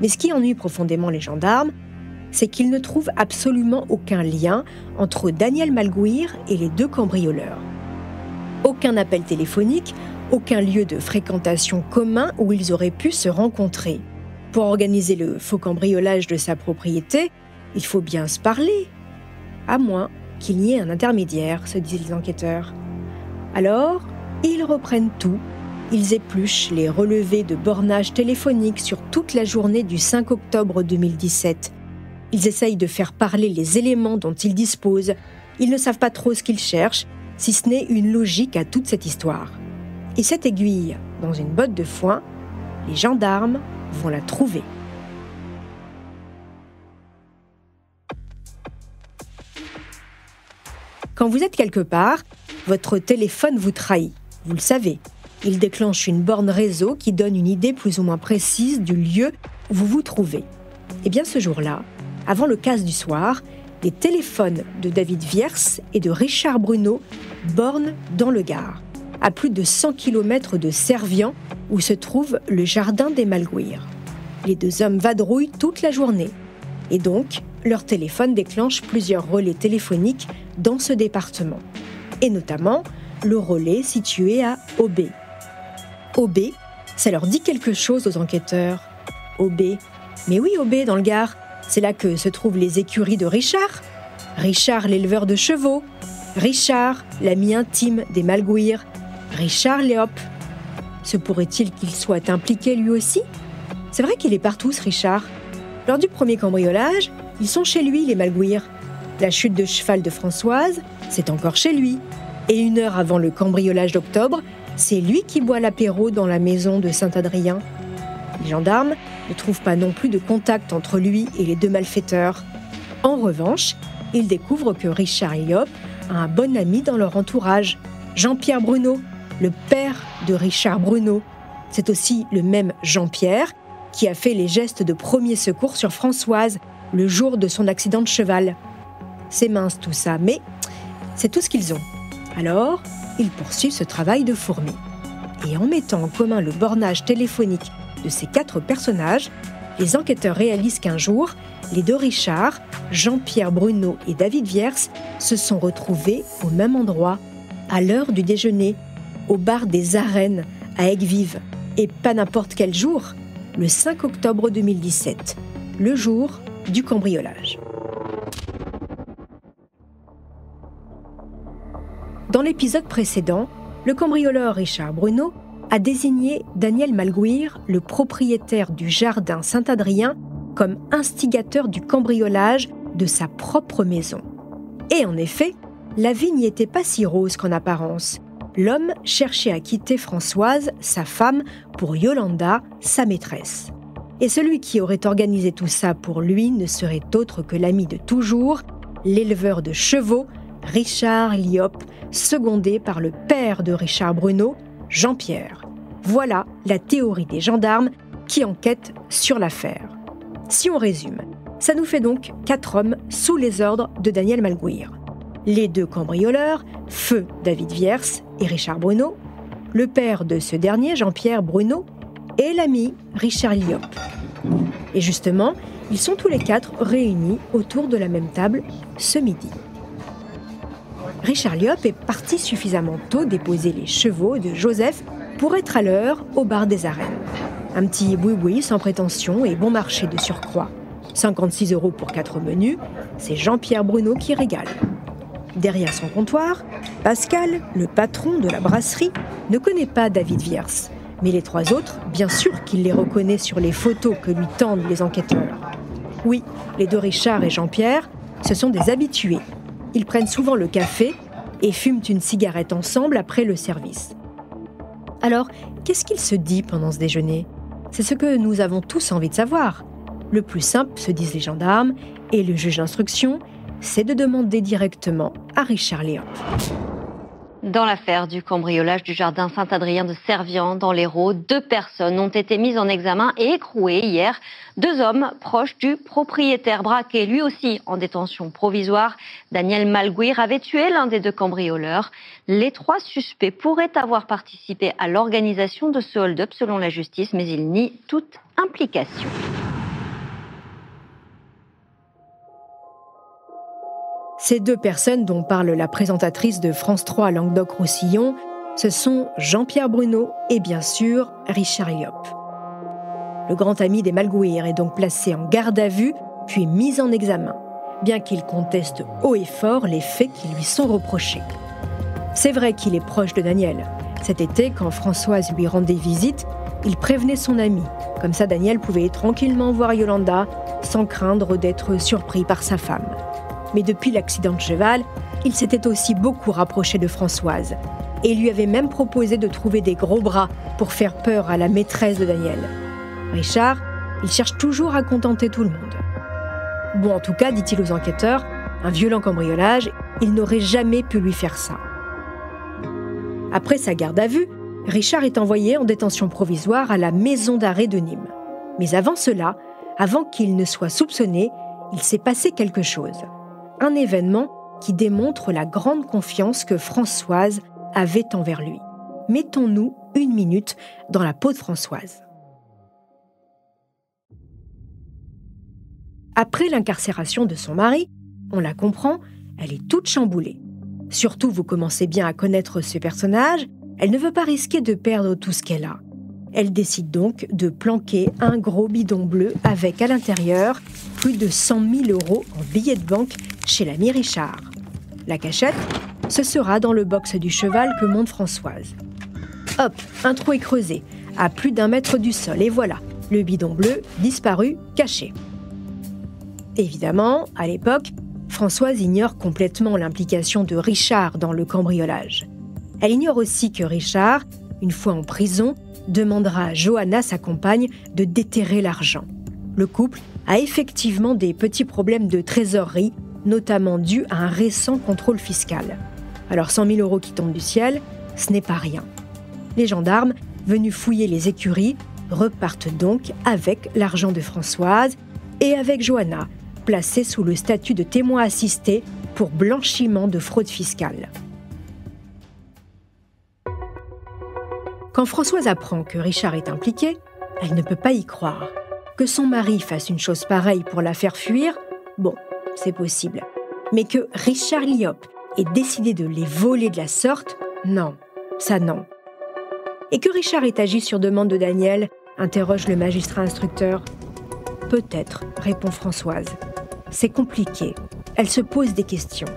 Mais ce qui ennuie profondément les gendarmes, c'est qu'ils ne trouvent absolument aucun lien entre Daniel Malguir et les deux cambrioleurs. Aucun appel téléphonique, aucun lieu de fréquentation commun où ils auraient pu se rencontrer. Pour organiser le faux cambriolage de sa propriété, il faut bien se parler. À moins qu'il y ait un intermédiaire, se disent les enquêteurs. Alors, ils reprennent tout. Ils épluchent les relevés de bornage téléphonique sur toute la journée du 5 octobre 2017. Ils essayent de faire parler les éléments dont ils disposent. Ils ne savent pas trop ce qu'ils cherchent, si ce n'est une logique à toute cette histoire. Et cette aiguille, dans une botte de foin, les gendarmes vont la trouver. Quand vous êtes quelque part, votre téléphone vous trahit. Vous le savez. Il déclenche une borne réseau qui donne une idée plus ou moins précise du lieu où vous vous trouvez. Et bien ce jour-là, avant le casse du soir, les téléphones de David Viers et de Richard Bruno bornent dans le Gard, à plus de 100 km de Servian, où se trouve le jardin des Malguir. Les deux hommes vadrouillent toute la journée. Et donc, leur téléphone déclenche plusieurs relais téléphoniques dans ce département. Et notamment, le relais situé à Aubé. Aubé, ça leur dit quelque chose aux enquêteurs. Aubé. Mais oui, Aubé, dans le Gard. C'est là que se trouvent les écuries de Richard. Richard, l'éleveur de chevaux. Richard, l'ami intime des Malguir. Richard Léop. Se pourrait-il qu'il soit impliqué lui aussi ? C'est vrai qu'il est partout, ce Richard. Lors du premier cambriolage, ils sont chez lui, les Malguir. La chute de cheval de Françoise, c'est encore chez lui. Et 1 heure avant le cambriolage d'octobre, c'est lui qui boit l'apéro dans la maison de Saint-Adrien. Les gendarmes ne trouvent pas non plus de contact entre lui et les deux malfaiteurs. En revanche, ils découvrent que Richard Léop a un bon ami dans leur entourage, Jean-Pierre Bruno, le père de Richard Bruno. C'est aussi le même Jean-Pierre qui a fait les gestes de premier secours sur Françoise le jour de son accident de cheval. C'est mince tout ça, mais c'est tout ce qu'ils ont. Alors, ils poursuivent ce travail de fourmi. Et en mettant en commun le bornage téléphonique de ces 4 personnages, les enquêteurs réalisent qu'un jour, les deux Richard, Jean-Pierre Bruno et David Viers, se sont retrouvés au même endroit, à l'heure du déjeuner, au bar des Arènes, à Aigues-Vives. Et pas n'importe quel jour, le 5 octobre 2017, le jour du cambriolage. Dans l'épisode précédent, le cambrioleur Richard Bruno a désigné Daniel Malguir, le propriétaire du jardin Saint-Adrien, comme instigateur du cambriolage de sa propre maison. Et en effet, la vie n'y était pas si rose qu'en apparence. L'homme cherchait à quitter Françoise, sa femme, pour Yolanda, sa maîtresse. Et celui qui aurait organisé tout ça pour lui ne serait autre que l'ami de toujours, l'éleveur de chevaux, Richard Liop, secondé par le père de Richard Bruno, Jean-Pierre. Voilà la théorie des gendarmes qui enquêtent sur l'affaire. Si on résume, ça nous fait donc 4 hommes sous les ordres de Daniel Malguir. Les 2 cambrioleurs, feu David Viers et Richard Bruno, le père de ce dernier, Jean-Pierre Bruno, et l'ami Richard Liop. Et justement, ils sont tous les 4 réunis autour de la même table ce midi. Richard Liop est parti suffisamment tôt déposer les chevaux de Joseph pour être à l'heure au bar des Arènes. Un petit boui-boui sans prétention et bon marché de surcroît. 56 € pour 4 menus, c'est Jean-Pierre Bruno qui régale. Derrière son comptoir, Pascal, le patron de la brasserie, ne connaît pas David Viers. Mais les 3 autres, bien sûr qu'il les reconnaît sur les photos que lui tendent les enquêteurs. Oui, les 2 Richard et Jean-Pierre, ce sont des habitués. Ils prennent souvent le café et fument une cigarette ensemble après le service. Alors, qu'est-ce qu'il se dit pendant ce déjeuner ? C'est ce que nous avons tous envie de savoir. Le plus simple, se disent les gendarmes, et le juge d'instruction, c'est de demander directement à Richard Liop. Dans l'affaire du cambriolage du jardin Saint-Adrien de Servian dans l'Hérault, 2 personnes ont été mises en examen et écrouées hier. 2 hommes proches du propriétaire braqué, lui aussi en détention provisoire. Daniel Malguir avait tué l'un des 2 cambrioleurs. Les 3 suspects pourraient avoir participé à l'organisation de ce hold-up selon la justice, mais ils nient toute implication. Ces 2 personnes dont parle la présentatrice de France 3 Languedoc-Roussillon, ce sont Jean-Pierre Bruno et bien sûr Richard Liop. Le grand ami des Malguir est donc placé en garde à vue, puis mis en examen, bien qu'il conteste haut et fort les faits qui lui sont reprochés. C'est vrai qu'il est proche de Daniel. Cet été, quand Françoise lui rendait visite, il prévenait son ami. Comme ça, Daniel pouvait tranquillement voir Yolanda sans craindre d'être surpris par sa femme. Mais depuis l'accident de cheval, il s'était aussi beaucoup rapproché de Françoise et lui avait même proposé de trouver des gros bras pour faire peur à la maîtresse de Daniel. Richard, il cherche toujours à contenter tout le monde. Bon, en tout cas, dit-il aux enquêteurs, un violent cambriolage, il n'aurait jamais pu lui faire ça. Après sa garde à vue, Richard est envoyé en détention provisoire à la maison d'arrêt de Nîmes. Mais avant cela, avant qu'il ne soit soupçonné, il s'est passé quelque chose. Un événement qui démontre la grande confiance que Françoise avait envers lui. Mettons-nous 1 minute dans la peau de Françoise. Après l'incarcération de son mari, on la comprend, elle est toute chamboulée. Surtout, vous commencez bien à connaître ce personnage, elle ne veut pas risquer de perdre tout ce qu'elle a. Elle décide donc de planquer un gros bidon bleu avec à l'intérieur plus de 100 000 € en billets de banque chez l'ami Richard. La cachette, ce sera dans le box du cheval que monte Françoise. Hop, un trou est creusé, à plus d'1 mètre du sol, et voilà, le bidon bleu disparu, caché. Évidemment, à l'époque, Françoise ignore complètement l'implication de Richard dans le cambriolage. Elle ignore aussi que Richard, une fois en prison, demandera à Johanna, sa compagne, de déterrer l'argent. Le couple a effectivement des petits problèmes de trésorerie, notamment dus à un récent contrôle fiscal. Alors 100 000 € qui tombent du ciel, ce n'est pas rien. Les gendarmes, venus fouiller les écuries, repartent donc avec l'argent de Françoise et avec Johanna, placée sous le statut de témoin assisté pour blanchiment de fraude fiscale. Quand Françoise apprend que Richard est impliqué, elle ne peut pas y croire. Que son mari fasse une chose pareille pour la faire fuir, bon, c'est possible. Mais que Richard Liop ait décidé de les voler de la sorte, non, ça non. Et que Richard ait agi sur demande de Daniel, interroge le magistrat instructeur. Peut-être, répond Françoise. C'est compliqué. Elle se pose des questions.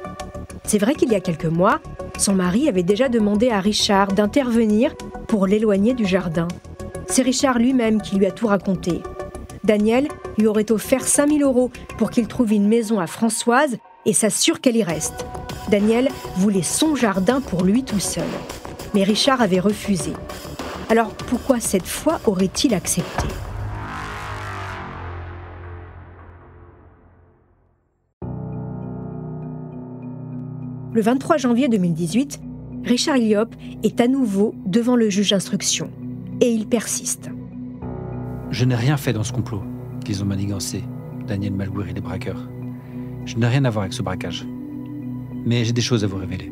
C'est vrai qu'il y a quelques mois, son mari avait déjà demandé à Richard d'intervenir pour l'éloigner du jardin. C'est Richard lui-même qui lui a tout raconté. Daniel lui aurait offert 5 000 € pour qu'il trouve une maison à Françoise et s'assure qu'elle y reste. Daniel voulait son jardin pour lui tout seul. Mais Richard avait refusé. Alors pourquoi cette fois aurait-il accepté ? Le 23 janvier 2018, Richard Lyopp est à nouveau devant le juge d'instruction. Et il persiste. Je n'ai rien fait dans ce complot qu'ils ont manigancé, Daniel Malgouir et les braqueurs. Je n'ai rien à voir avec ce braquage. Mais j'ai des choses à vous révéler.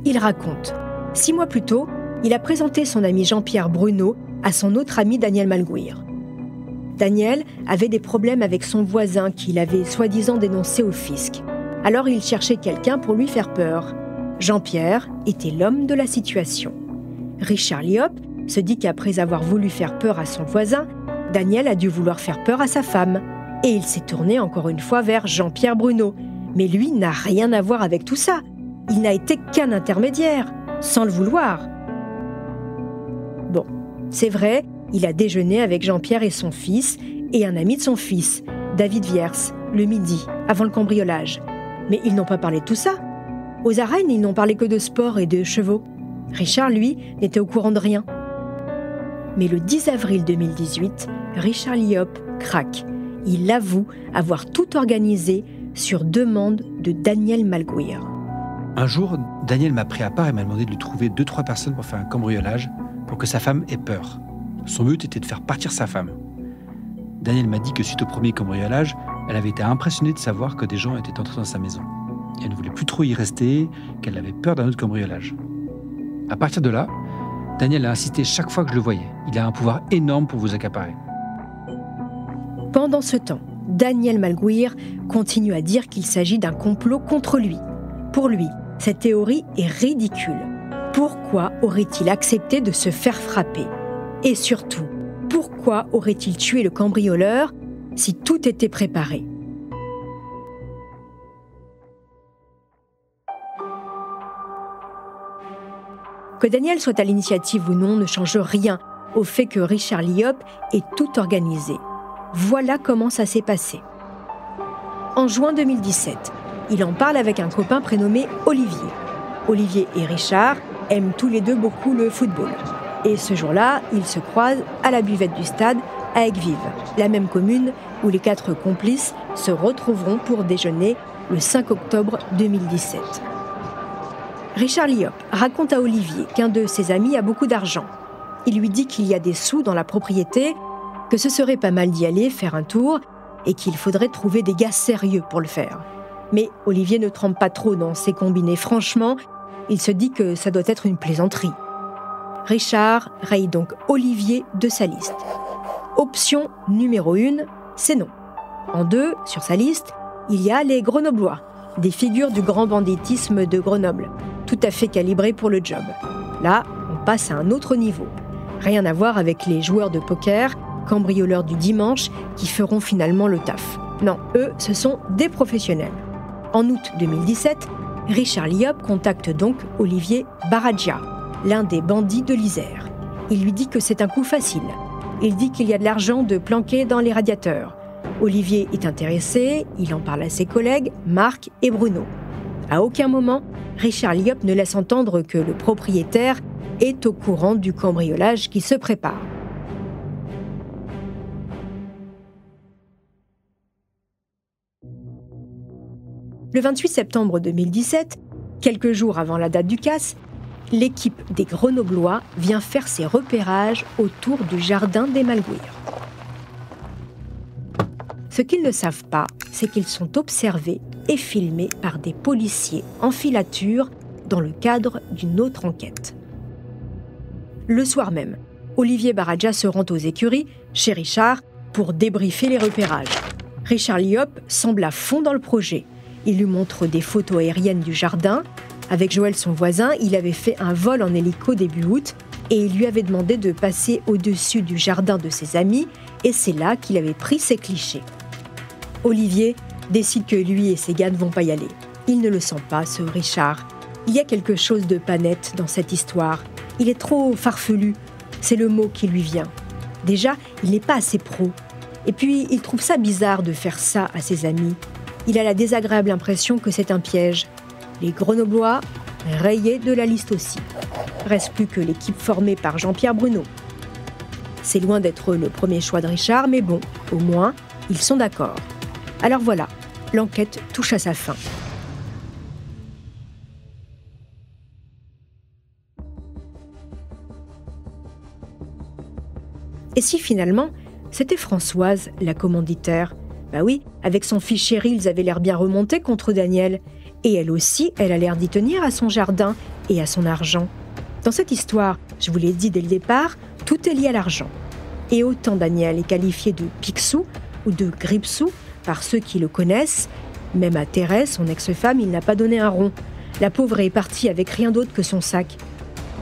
Il raconte. 6 mois plus tôt, il a présenté son ami Jean-Pierre Bruno à son autre ami Daniel Malgouir. Daniel avait des problèmes avec son voisin qu'il avait soi-disant dénoncé au fisc. Alors il cherchait quelqu'un pour lui faire peur. Jean-Pierre était l'homme de la situation. Richard Lyopp se dit qu'après avoir voulu faire peur à son voisin, Daniel a dû vouloir faire peur à sa femme. Et il s'est tourné encore une fois vers Jean-Pierre Bruno. Mais lui n'a rien à voir avec tout ça. Il n'a été qu'un intermédiaire, sans le vouloir. Bon, c'est vrai, il a déjeuné avec Jean-Pierre et son fils, et un ami de son fils, David Viers, le midi, avant le cambriolage. Mais ils n'ont pas parlé de tout ça. Aux arènes, ils n'ont parlé que de sport et de chevaux. Richard, lui, n'était au courant de rien. Mais le 10 avril 2018, Richard Lyopp craque. Il avoue avoir tout organisé sur demande de Daniel Malgouir. Un jour, Daniel m'a pris à part et m'a demandé de lui trouver 2-3 personnes pour faire un cambriolage pour que sa femme ait peur. Son but était de faire partir sa femme. Daniel m'a dit que suite au premier cambriolage, elle avait été impressionnée de savoir que des gens étaient entrés dans sa maison. Elle ne voulait plus trop y rester, qu'elle avait peur d'un autre cambriolage. À partir de là, Daniel a insisté chaque fois que je le voyais. Il a un pouvoir énorme pour vous accaparer. Pendant ce temps, Daniel Malgouir continue à dire qu'il s'agit d'un complot contre lui. Pour lui, cette théorie est ridicule. Pourquoi aurait-il accepté de se faire frapper ? Et surtout, pourquoi aurait-il tué le cambrioleur si tout était préparé ? Que Daniel soit à l'initiative ou non ne change rien au fait que Richard Lyopp ait tout organisé. Voilà comment ça s'est passé. En juin 2017, il en parle avec un copain prénommé Olivier. Olivier et Richard aiment tous les deux beaucoup le football. Et ce jour-là, ils se croisent à la buvette du stade à Aigues-Vives, la même commune où les 4 complices se retrouveront pour déjeuner le 5 octobre 2017. Richard Lyopp raconte à Olivier qu'un de ses amis a beaucoup d'argent. Il lui dit qu'il y a des sous dans la propriété, que ce serait pas mal d'y aller faire un tour et qu'il faudrait trouver des gars sérieux pour le faire. Mais Olivier ne trempe pas trop dans ses combinés. Franchement, il se dit que ça doit être une plaisanterie. Richard raye donc Olivier de sa liste. Option numéro 1, c'est non. En 2, sur sa liste, il y a les Grenoblois, des figures du grand banditisme de Grenoble, tout à fait calibrées pour le job. Là, on passe à un autre niveau. Rien à voir avec les joueurs de poker, cambrioleurs du dimanche, qui feront finalement le taf. Non, eux, ce sont des professionnels. En août 2017, Richard Lyopp contacte donc Olivier Baradja, l'un des bandits de l'Isère. Il lui dit que c'est un coup facile. Il dit qu'il y a de l'argent de planqué dans les radiateurs. Olivier est intéressé, il en parle à ses collègues, Marc et Bruno. À aucun moment, Richard Lyopp ne laisse entendre que le propriétaire est au courant du cambriolage qui se prépare. Le 28 septembre 2017, quelques jours avant la date du casse, l'équipe des Grenoblois vient faire ses repérages autour du jardin des Malgouir. Ce qu'ils ne savent pas, c'est qu'ils sont observés et filmés par des policiers en filature dans le cadre d'une autre enquête. Le soir même, Olivier Baradja se rend aux écuries, chez Richard, pour débriefer les repérages. Richard Lyopp semble à fond dans le projet. Il lui montre des photos aériennes du jardin. Avec Joël, son voisin, il avait fait un vol en hélico début août et il lui avait demandé de passer au-dessus du jardin de ses amis et c'est là qu'il avait pris ses clichés. Olivier décide que lui et ses gars ne vont pas y aller. Il ne le sent pas, ce Richard. Il y a quelque chose de pas net dans cette histoire. Il est trop farfelu, c'est le mot qui lui vient. Déjà, il n'est pas assez pro. Et puis, il trouve ça bizarre de faire ça à ses amis. Il a la désagréable impression que c'est un piège. Les Grenoblois, rayés de la liste aussi. Reste plus que l'équipe formée par Jean-Pierre Bruno. C'est loin d'être le premier choix de Richard, mais bon, au moins, ils sont d'accord. Alors voilà, l'enquête touche à sa fin. Et si finalement, c'était Françoise, la commanditaire? Bah oui, avec son fils chéri, ils avaient l'air bien remontés contre Daniel. Et elle aussi, elle a l'air d'y tenir à son jardin et à son argent. Dans cette histoire, je vous l'ai dit dès le départ, tout est lié à l'argent. Et autant Daniel est qualifié de Picsou ou de Gripsou par ceux qui le connaissent, même à Thérèse, son ex-femme, il n'a pas donné un rond. La pauvre est partie avec rien d'autre que son sac.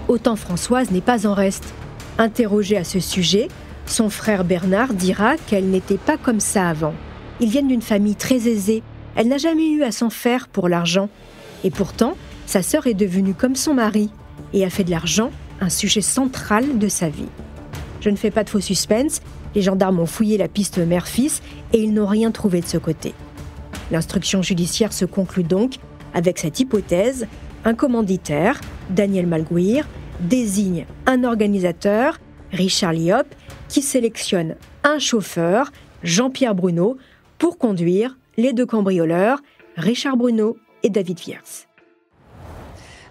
Autant Françoise n'est pas en reste. Interrogée à ce sujet, son frère Bernard dira qu'elle n'était pas comme ça avant. Ils viennent d'une famille très aisée. Elle n'a jamais eu à s'en faire pour l'argent. Et pourtant, sa sœur est devenue comme son mari et a fait de l'argent un sujet central de sa vie. Je ne fais pas de faux suspense, les gendarmes ont fouillé la piste mère-fils et ils n'ont rien trouvé de ce côté. L'instruction judiciaire se conclut donc avec cette hypothèse. Un commanditaire, Daniel Malguir, désigne un organisateur, Richard Liop, qui sélectionne un chauffeur, Jean-Pierre Bruno, pour conduire les deux cambrioleurs, Richard Bruno et David Wiertz.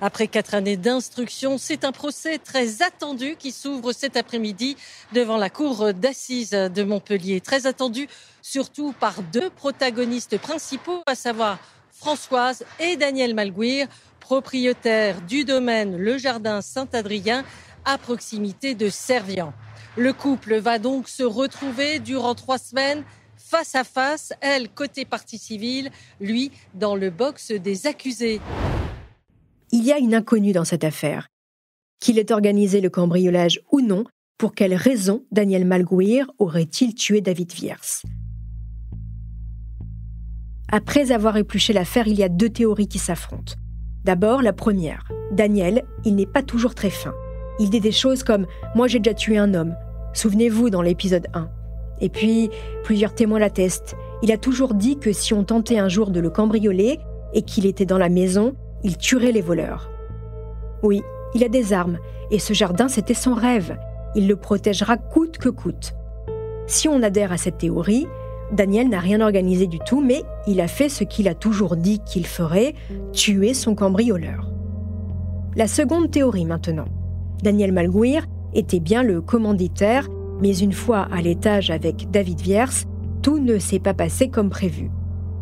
Après 4 années d'instruction, c'est un procès très attendu qui s'ouvre cet après-midi devant la cour d'assises de Montpellier. Très attendu surtout par 2 protagonistes principaux, à savoir Françoise et Daniel Malguir, propriétaires du domaine Le Jardin Saint-Adrien à proximité de Servian. Le couple va donc se retrouver durant 3 semaines face à face, elle côté partie civile, lui dans le box des accusés. Il y a une inconnue dans cette affaire. Qu'il ait organisé le cambriolage ou non, pour quelle raison Daniel Malguir aurait-il tué David Wiertz? Après avoir épluché l'affaire, il y a 2 théories qui s'affrontent. D'abord, la première. Daniel, il n'est pas toujours très fin. Il dit des choses comme « Moi, j'ai déjà tué un homme ». Souvenez-vous dans l'épisode 1. Et puis, plusieurs témoins l'attestent. Il a toujours dit que si on tentait un jour de le cambrioler et qu'il était dans la maison, il tuerait les voleurs. Oui, il a des armes, et ce jardin, c'était son rêve. Il le protégera coûte que coûte. Si on adhère à cette théorie, Daniel n'a rien organisé du tout, mais il a fait ce qu'il a toujours dit qu'il ferait, tuer son cambrioleur. La seconde théorie maintenant. Daniel Malguir était bien le commanditaire, mais une fois à l'étage avec David Wiertz, tout ne s'est pas passé comme prévu.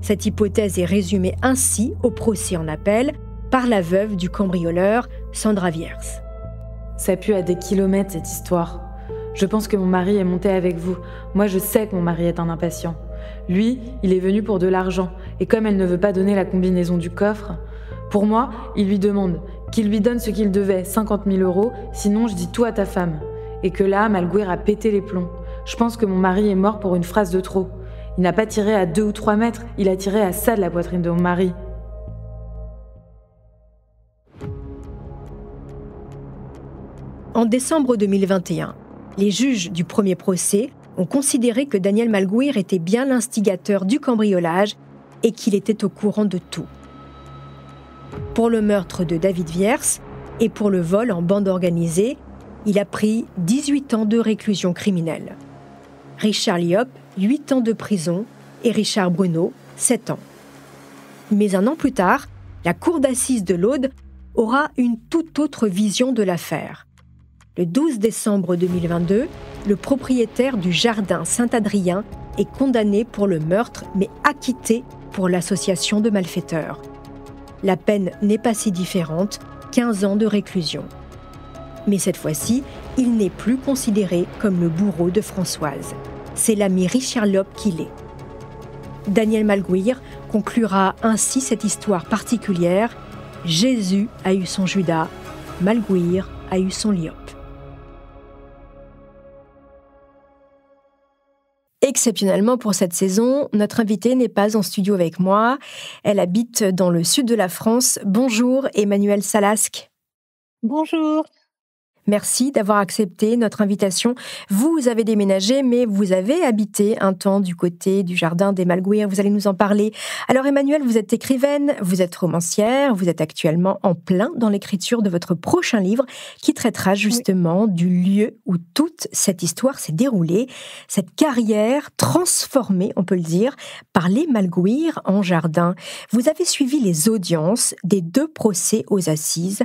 Cette hypothèse est résumée ainsi au procès en appel par la veuve du cambrioleur, Sandra Wiertz. Ça pue à des kilomètres cette histoire. Je pense que mon mari est monté avec vous. Moi, je sais que mon mari est un impatient. Lui, il est venu pour de l'argent. Et comme elle ne veut pas donner la combinaison du coffre, pour moi, il lui demande qu'il lui donne ce qu'il devait, 50 000 €, sinon je dis tout à ta femme. Et que là, Malguir a pété les plombs. Je pense que mon mari est mort pour une phrase de trop. Il n'a pas tiré à 2 ou 3 mètres, il a tiré à ça de la poitrine de mon mari. En décembre 2021, les juges du premier procès ont considéré que Daniel Malguir était bien l'instigateur du cambriolage et qu'il était au courant de tout. Pour le meurtre de David Wiertz et pour le vol en bande organisée, il a pris 18 ans de réclusion criminelle. Richard Liop, 8 ans de prison et Richard Bruno, 7 ans. Mais un an plus tard, la cour d'assises de l'Aude aura une toute autre vision de l'affaire. Le 12 décembre 2022, le propriétaire du jardin Saint-Adrien est condamné pour le meurtre, mais acquitté pour l'association de malfaiteurs. La peine n'est pas si différente, 15 ans de réclusion. Mais cette fois-ci, il n'est plus considéré comme le bourreau de Françoise. C'est l'ami Richard Liop qui l'est. Daniel Malguir conclura ainsi cette histoire particulière. Jésus a eu son Judas, Malguir a eu son Liop. Exceptionnellement pour cette saison, notre invitée n'est pas en studio avec moi. Elle habite dans le sud de la France. Bonjour Emmanuelle Salasque. Bonjour. Merci d'avoir accepté notre invitation. Vous avez déménagé, mais vous avez habité un temps du côté du jardin des Malguir. Vous allez nous en parler. Alors Emmanuelle, vous êtes écrivaine, vous êtes romancière, vous êtes actuellement en plein dans l'écriture de votre prochain livre qui traitera justement du lieu où toute cette histoire s'est déroulée, cette carrière transformée, on peut le dire, par les Malguir en jardin. Vous avez suivi les audiences des 2 procès aux assises.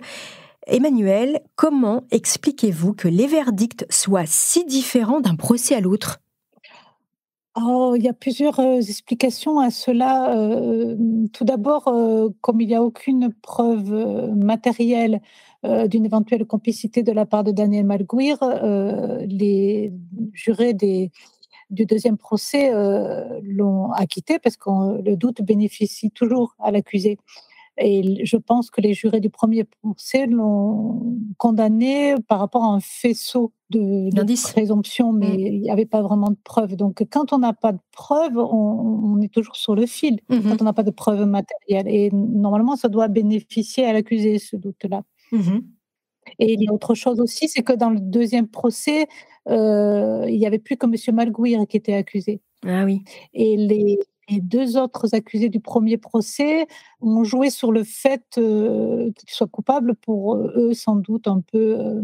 Emmanuelle, comment expliquez-vous que les verdicts soient si différents d'un procès à l'autre? Oh, il y a plusieurs explications à cela. Tout d'abord, comme il n'y a aucune preuve matérielle d'une éventuelle complicité de la part de Daniel Malguir, les jurés du deuxième procès l'ont acquitté parce que le doute bénéficie toujours à l'accusé. Et je pense que les jurés du premier procès l'ont condamné par rapport à un faisceau de présomption, mais il n'y avait pas vraiment de preuves. Donc, quand on n'a pas de preuves, on est toujours sur le fil, quand on n'a pas de preuves matérielles. Et normalement, ça doit bénéficier à l'accusé, ce doute-là. Et il y a autre chose aussi, c'est que dans le deuxième procès, il n'y avait plus que M. Malguir qui était accusé. Ah oui. Et les 2 autres accusés du premier procès ont joué sur le fait qu'ils soient coupables pour eux, sans doute, un peu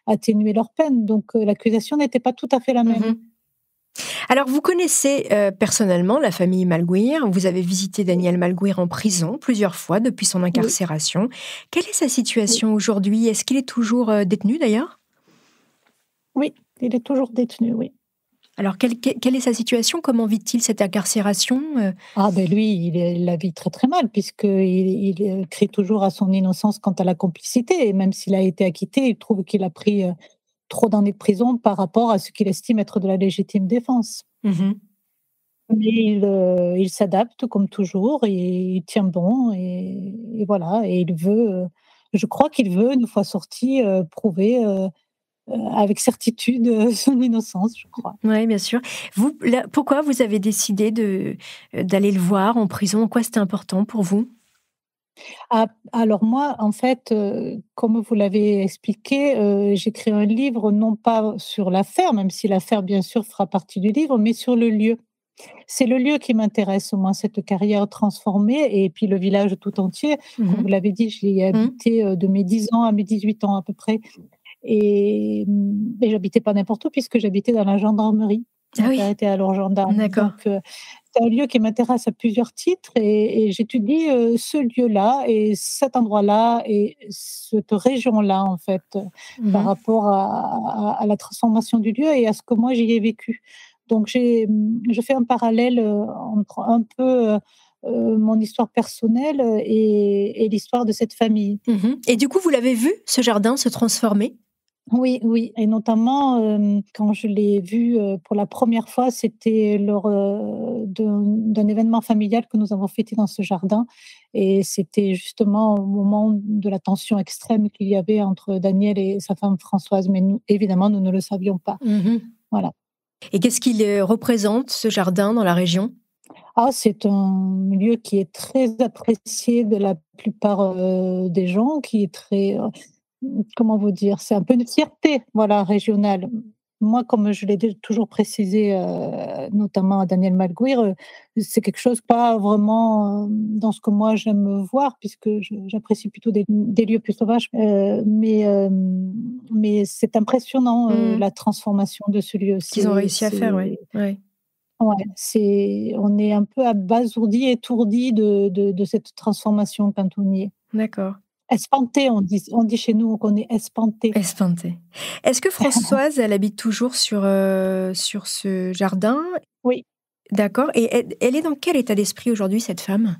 atténuer leur peine. Donc l'accusation n'était pas tout à fait la même. Alors, vous connaissez personnellement la famille Malguir. Vous avez visité Daniel Malguir en prison plusieurs fois depuis son incarcération. Quelle est sa situation aujourd'hui? Est-ce qu'il est toujours détenu d'ailleurs? Oui, il est toujours détenu, oui. Alors, quelle est sa situation? Comment vit-il cette incarcération? Lui, il la vit très très mal, puisqu'il crie toujours à son innocence quant à la complicité. Et même s'il a été acquitté, il trouve qu'il a pris trop d'années de prison par rapport à ce qu'il estime être de la légitime défense. Mais il s'adapte comme toujours, et il tient bon, et voilà. Et il veut, je crois qu'il veut, une fois sorti, prouver avec certitude son innocence, je crois. Oui, bien sûr. Pourquoi vous avez décidé d'aller le voir en prison? En quoi c'était important pour vous? Alors moi, en fait, comme vous l'avez expliqué, j'écris un livre non pas sur l'affaire, même si l'affaire, bien sûr, fera partie du livre, mais sur le lieu. C'est le lieu qui m'intéresse, moi, cette carrière transformée, et puis le village tout entier. Comme vous l'avez dit, j'y ai habité de mes 10 ans à mes 18 ans à peu près. Et j'habitais pas n'importe où, puisque j'habitais dans la gendarmerie. Mon père était alors gendarme. D'accord. Donc, c'est un lieu qui m'intéresse à plusieurs titres, et j'étudie ce lieu-là et cet endroit-là et cette région-là, en fait, par rapport à la transformation du lieu et à ce que moi j'y ai vécu. Donc, je fais un parallèle entre un peu mon histoire personnelle et l'histoire de cette famille. Et du coup, vous l'avez vu, ce jardin se transformer? Oui, oui, et notamment quand je l'ai vu pour la première fois, c'était lors d'un événement familial que nous avons fêté dans ce jardin, et c'était justement au moment de la tension extrême qu'il y avait entre Daniel et sa femme Françoise, mais nous, évidemment, nous ne le savions pas. Voilà. Et qu'est-ce qu'il représente, ce jardin, dans la région? C'est un lieu qui est très apprécié de la plupart des gens, qui est très... comment vous dire? C'est un peu une fierté, voilà, régionale. Moi, comme je l'ai toujours précisé, notamment à Daniel Malguir, c'est quelque chose pas vraiment dans ce que moi j'aime voir, puisque j'apprécie plutôt des lieux plus sauvages. Mais c'est impressionnant, la transformation de ce lieu. Qu'ils ont réussi à faire, oui. Ouais, on est un peu abasourdi, étourdi de cette transformation quand on y est. D'accord. Espanté, on dit chez nous qu'on est espanté. Espanté. Est-ce que Françoise, elle habite toujours sur ce jardin? Oui. D'accord. Et elle est dans quel état d'esprit aujourd'hui, cette femme?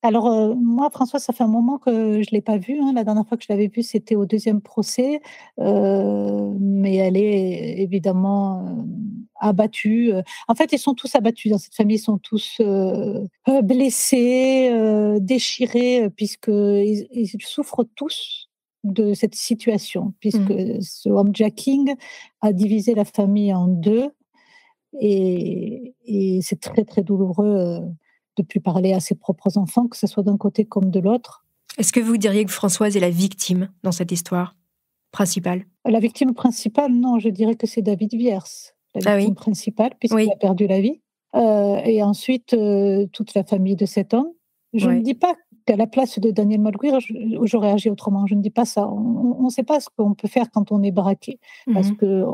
Alors, moi, Françoise, ça fait un moment que je l'ai pas vue, hein. La dernière fois que je l'avais vue, c'était au deuxième procès, mais elle est évidemment abattue. En fait, ils sont tous abattus dans cette famille, ils sont tous blessés, déchirés, puisqu'ils souffrent tous de cette situation, puisque ce homejacking a divisé la famille en 2, et c'est très, très douloureux de plus parler à ses propres enfants, que ce soit d'un côté comme de l'autre. Est-ce que vous diriez que Françoise est la victime dans cette histoire principale? La victime principale, non, je dirais que c'est David Viers, la Ah victime oui? principale, puisqu'il Oui. a perdu la vie. Et ensuite, toute la famille de cet homme. Je ne Ouais. dis pas qu'à la place de Daniel Malguir, j'aurais agi autrement. Je ne dis pas ça. On ne sait pas ce qu'on peut faire quand on est braqué. Parce Mmh. que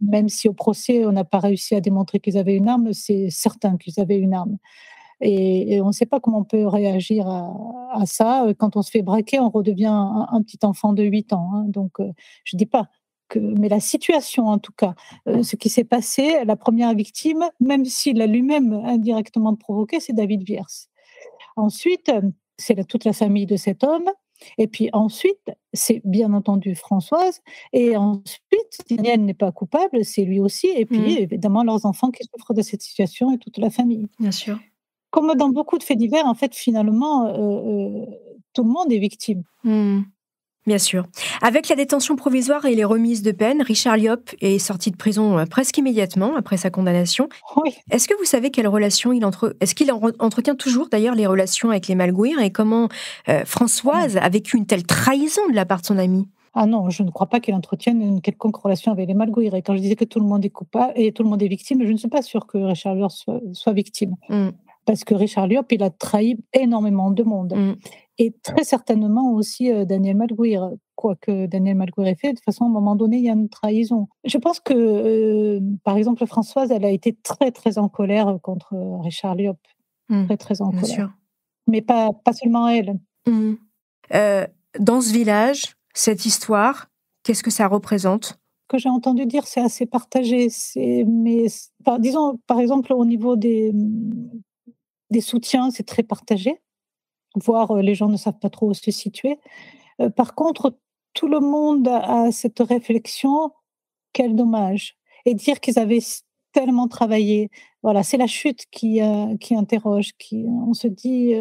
même si au procès, on n'a pas réussi à démontrer qu'ils avaient une arme, c'est certain qu'ils avaient une arme. Et on ne sait pas comment on peut réagir à ça. Quand on se fait braquer, on redevient un petit enfant de 8 ans, hein. Donc, je ne dis pas mais la situation, en tout cas, ce qui s'est passé, la première victime, même s'il l'a lui-même indirectement provoqué, c'est David Viers. Ensuite, c'est toute la famille de cet homme. Et puis ensuite, c'est bien entendu Françoise. Et ensuite, si Daniel n'est pas coupable, c'est lui aussi. Et puis, Mmh. évidemment, leurs enfants qui souffrent de cette situation et toute la famille. Bien sûr. Comme dans beaucoup de faits divers, en fait, finalement, tout le monde est victime. Mmh. Bien sûr. Avec la détention provisoire et les remises de peine, Richard Liop est sorti de prison presque immédiatement après sa condamnation. Oui. Est-ce que vous savez quelle relation est-ce qu'il entretient toujours d'ailleurs les relations avec les Malguir et comment Françoise a vécu une telle trahison de la part de son ami? Ah non, je ne crois pas qu'il entretienne une quelconque relation avec les Malguir. Et quand je disais que tout le monde est coupable et tout le monde est victime, je ne suis pas sûre que Richard Liop soit victime. Mmh. Parce que Richard Liop, il a trahi énormément de monde. Mmh. Et très certainement aussi Daniel Malguir. Quoi que Daniel Malguir ait fait, de toute façon, à un moment donné, il y a une trahison. Je pense que, par exemple, Françoise, elle a été très, très en colère contre Richard Liop. Mmh. Très, très en Bien colère. sûr. Mais pas seulement elle. Mmh. Dans ce village, cette histoire, qu'est-ce que ça représente? Que j'ai entendu dire, c'est assez partagé. Disons, par exemple, au niveau des soutiens, c'est très partagé. Voire les gens ne savent pas trop où se situer. Par contre, tout le monde a cette réflexion: «Quel dommage» et dire qu'ils avaient tellement travaillé. Voilà, c'est la chute qui interroge, on se dit,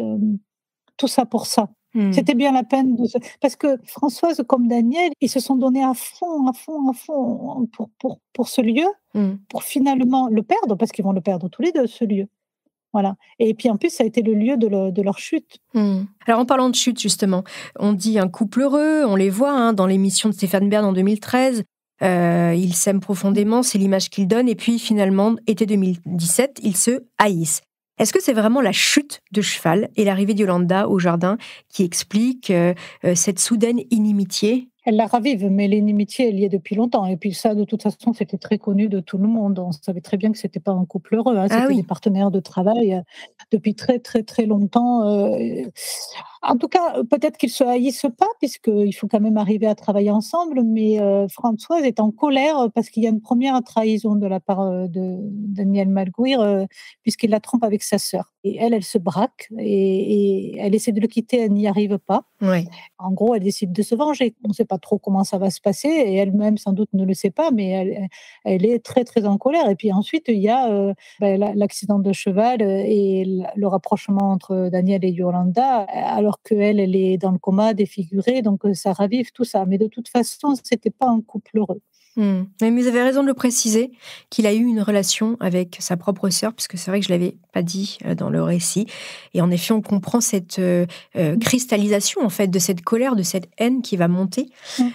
«Tout ça pour ça». Mmh. C'était bien la peine parce que Françoise comme Daniel, ils se sont donnés à fond, à fond, à fond pour ce lieu, Mmh. pour finalement le perdre, parce qu'ils vont le perdre tous les 2 ce lieu. Voilà, et puis en plus, ça a été le lieu de leur chute. Mmh. Alors en parlant de chute justement, on dit un couple heureux, on les voit dans l'émission de Stéphane Bern en 2013, ils s'aiment profondément, c'est l'image qu'ils donnent, et puis finalement, été 2017, ils se haïssent. Est-ce que c'est vraiment la chute de cheval et l'arrivée d'Yolanda au jardin qui explique cette soudaine inimitié? Elle la ravive, mais l'inimitié, elle y est depuis longtemps. Et puis ça, de toute façon, c'était très connu de tout le monde. On savait très bien que c'était pas un couple heureux, hein. Ah C'était oui. des partenaires de travail depuis très, très, très longtemps. En tout cas, peut-être qu'ils se haïssent pas, puisqu'il faut quand même arriver à travailler ensemble. Mais Françoise est en colère parce qu'il y a une première trahison de la part de Daniel Malguir, puisqu'il la trompe avec sa sœur. Et elle se braque et elle essaie de le quitter, elle n'y arrive pas. Ouais. En gros, elle décide de se venger. On ne sait pas trop comment ça va se passer et elle-même sans doute ne le sait pas, mais elle est très très en colère. Et puis ensuite, il y a l'accident de cheval et le rapprochement entre Daniel et Yolanda, alors qu'elle elle est dans le coma, défigurée, donc ça ravive tout ça. Mais de toute façon, c'était pas un couple heureux. Mmh. Mais vous avez raison de le préciser, qu'il a eu une relation avec sa propre sœur, puisque c'est vrai que je ne l'avais pas dit dans le récit. Et en effet, on comprend cette cristallisation en fait, de cette colère, de cette haine qui va monter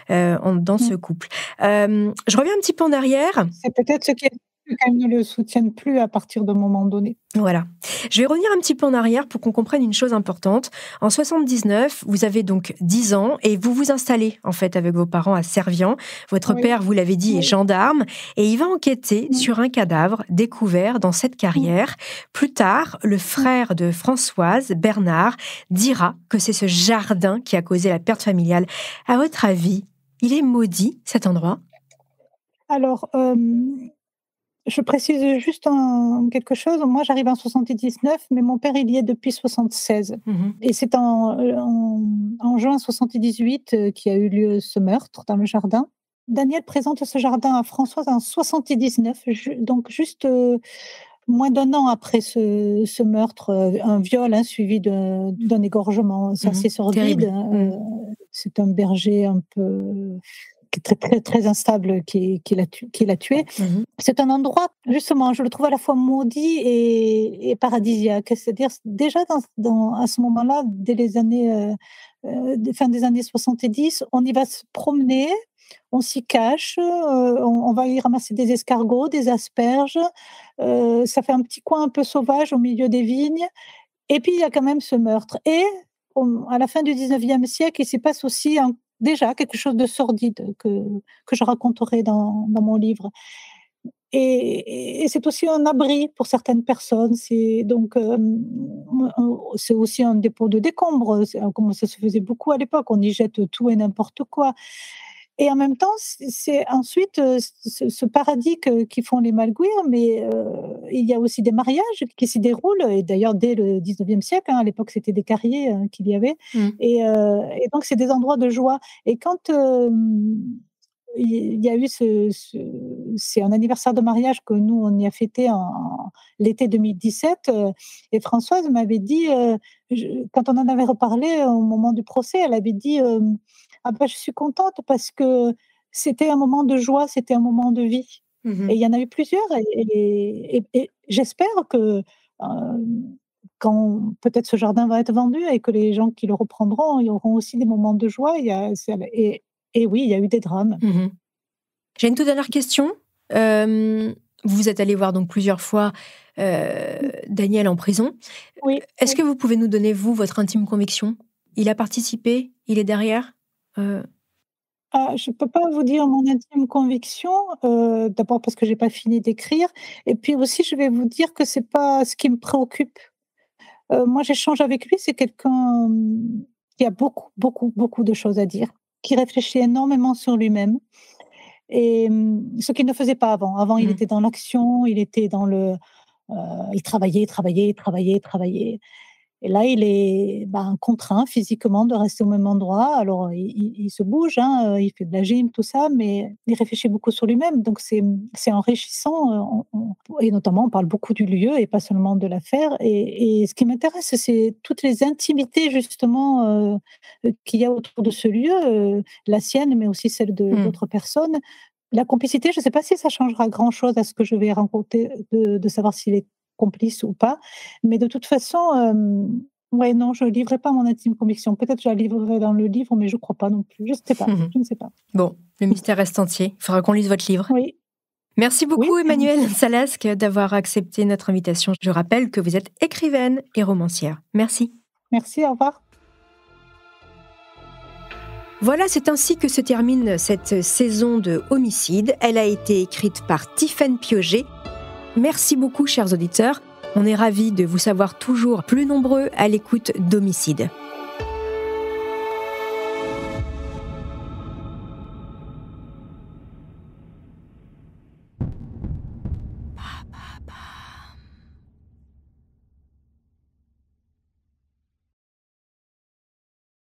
dans ce couple. Je reviens un petit peu en arrière. C'est peut-être ce qui est qu'elles ne le soutiennent plus à partir d'un moment donné. Voilà. Je vais revenir un petit peu en arrière pour qu'on comprenne une chose importante. En 79, vous avez donc 10 ans et vous vous installez en fait avec vos parents à Servian. Votre père, vous l'avez dit, est gendarme et il va enquêter sur un cadavre découvert dans cette carrière. Plus tard, le frère de Françoise, Bernard, dira que c'est ce jardin qui a causé la perte familiale. À votre avis, il est maudit cet endroit? Alors, je précise juste quelque chose. Moi, j'arrive en 79, mais mon père, il y est depuis 76. Et c'est en juin 78 qu'il y a eu lieu ce meurtre dans le jardin. Daniel présente ce jardin à Françoise en 79, donc juste moins d'un an après ce meurtre, un viol suivi d'un égorgement. C'est assez sordide. C'est un berger un peu très, très, très instable qui l'a tué. C'est un endroit, justement, je le trouve à la fois maudit et paradisiaque. C'est-à-dire, déjà à ce moment-là, dès les années, fin des années 70, on y va se promener on s'y cache, on va y ramasser des escargots, des asperges. Ça fait un petit coin un peu sauvage au milieu des vignes. Et puis, il y a quand même ce meurtre. Et à la fin du 19e siècle, il s'y passe aussi déjà quelque chose de sordide que je raconterai dans mon livre. Et c'est aussi un abri pour certaines personnes. C'est aussi un dépôt de décombres, comme ça se faisait beaucoup à l'époque. On y jette tout et n'importe quoi. Et en même temps, c'est ensuite ce paradis qui font les Malguirs, mais il y a aussi des mariages qui s'y déroulent, et d'ailleurs dès le 19e siècle, à l'époque c'était des carriers qu'il y avait, et donc c'est des endroits de joie. Et quand il y a eu c'est un anniversaire de mariage que nous, on y a fêté l'été 2017, et Françoise m'avait dit, quand on en avait reparlé au moment du procès, elle avait dit ah ben, je suis contente parce que c'était un moment de joie, c'était un moment de vie. Et il y en a eu plusieurs, et j'espère que quand peut-être ce jardin va être vendu et que les gens qui le reprendront, ils auront aussi des moments de joie. Et oui, il y a eu des drames. J'ai une toute dernière question. Vous êtes allé voir donc plusieurs fois Daniel en prison. Oui. Est-ce que vous pouvez nous donner, vous, votre intime conviction? Il a participé? Il est derrière? Je ne peux pas vous dire mon intime conviction, d'abord parce que je n'ai pas fini d'écrire, et puis aussi je vais vous dire que ce n'est pas ce qui me préoccupe. Moi, j'échange avec lui, c'est quelqu'un qui a beaucoup, beaucoup, beaucoup de choses à dire, qui réfléchit énormément sur lui-même, et ce qu'il ne faisait pas avant. Avant, il était dans l'action, il était dans il travaillait. Et là, il est contraint physiquement de rester au même endroit. Alors, il se bouge, il fait de la gym, tout ça, mais il réfléchit beaucoup sur lui-même. Donc, c'est enrichissant. Et notamment, on parle beaucoup du lieu et pas seulement de l'affaire. Et ce qui m'intéresse, c'est toutes les intimités, justement, qu'il y a autour de ce lieu, la sienne, mais aussi celle d'autres personnes. La complicité, je ne sais pas si ça changera grand-chose à ce que je vais raconter, de savoir s'il est complice ou pas. Mais de toute façon, non, je ne livrerai pas mon intime conviction. Peut-être que je la livrerai dans le livre, mais je ne crois pas non plus. Je ne sais pas. Bon, le mystère reste entier. Il faudra qu'on lise votre livre. Oui. Merci beaucoup, Emmanuelle Salasque, d'avoir accepté notre invitation. Je rappelle que vous êtes écrivaine et romancière. Merci. Merci, au revoir. Voilà, c'est ainsi que se termine cette saison de Homicide. Elle a été écrite par Tiffaine Piauget. Merci beaucoup, chers auditeurs. On est ravis de vous savoir toujours plus nombreux à l'écoute d'Homicide.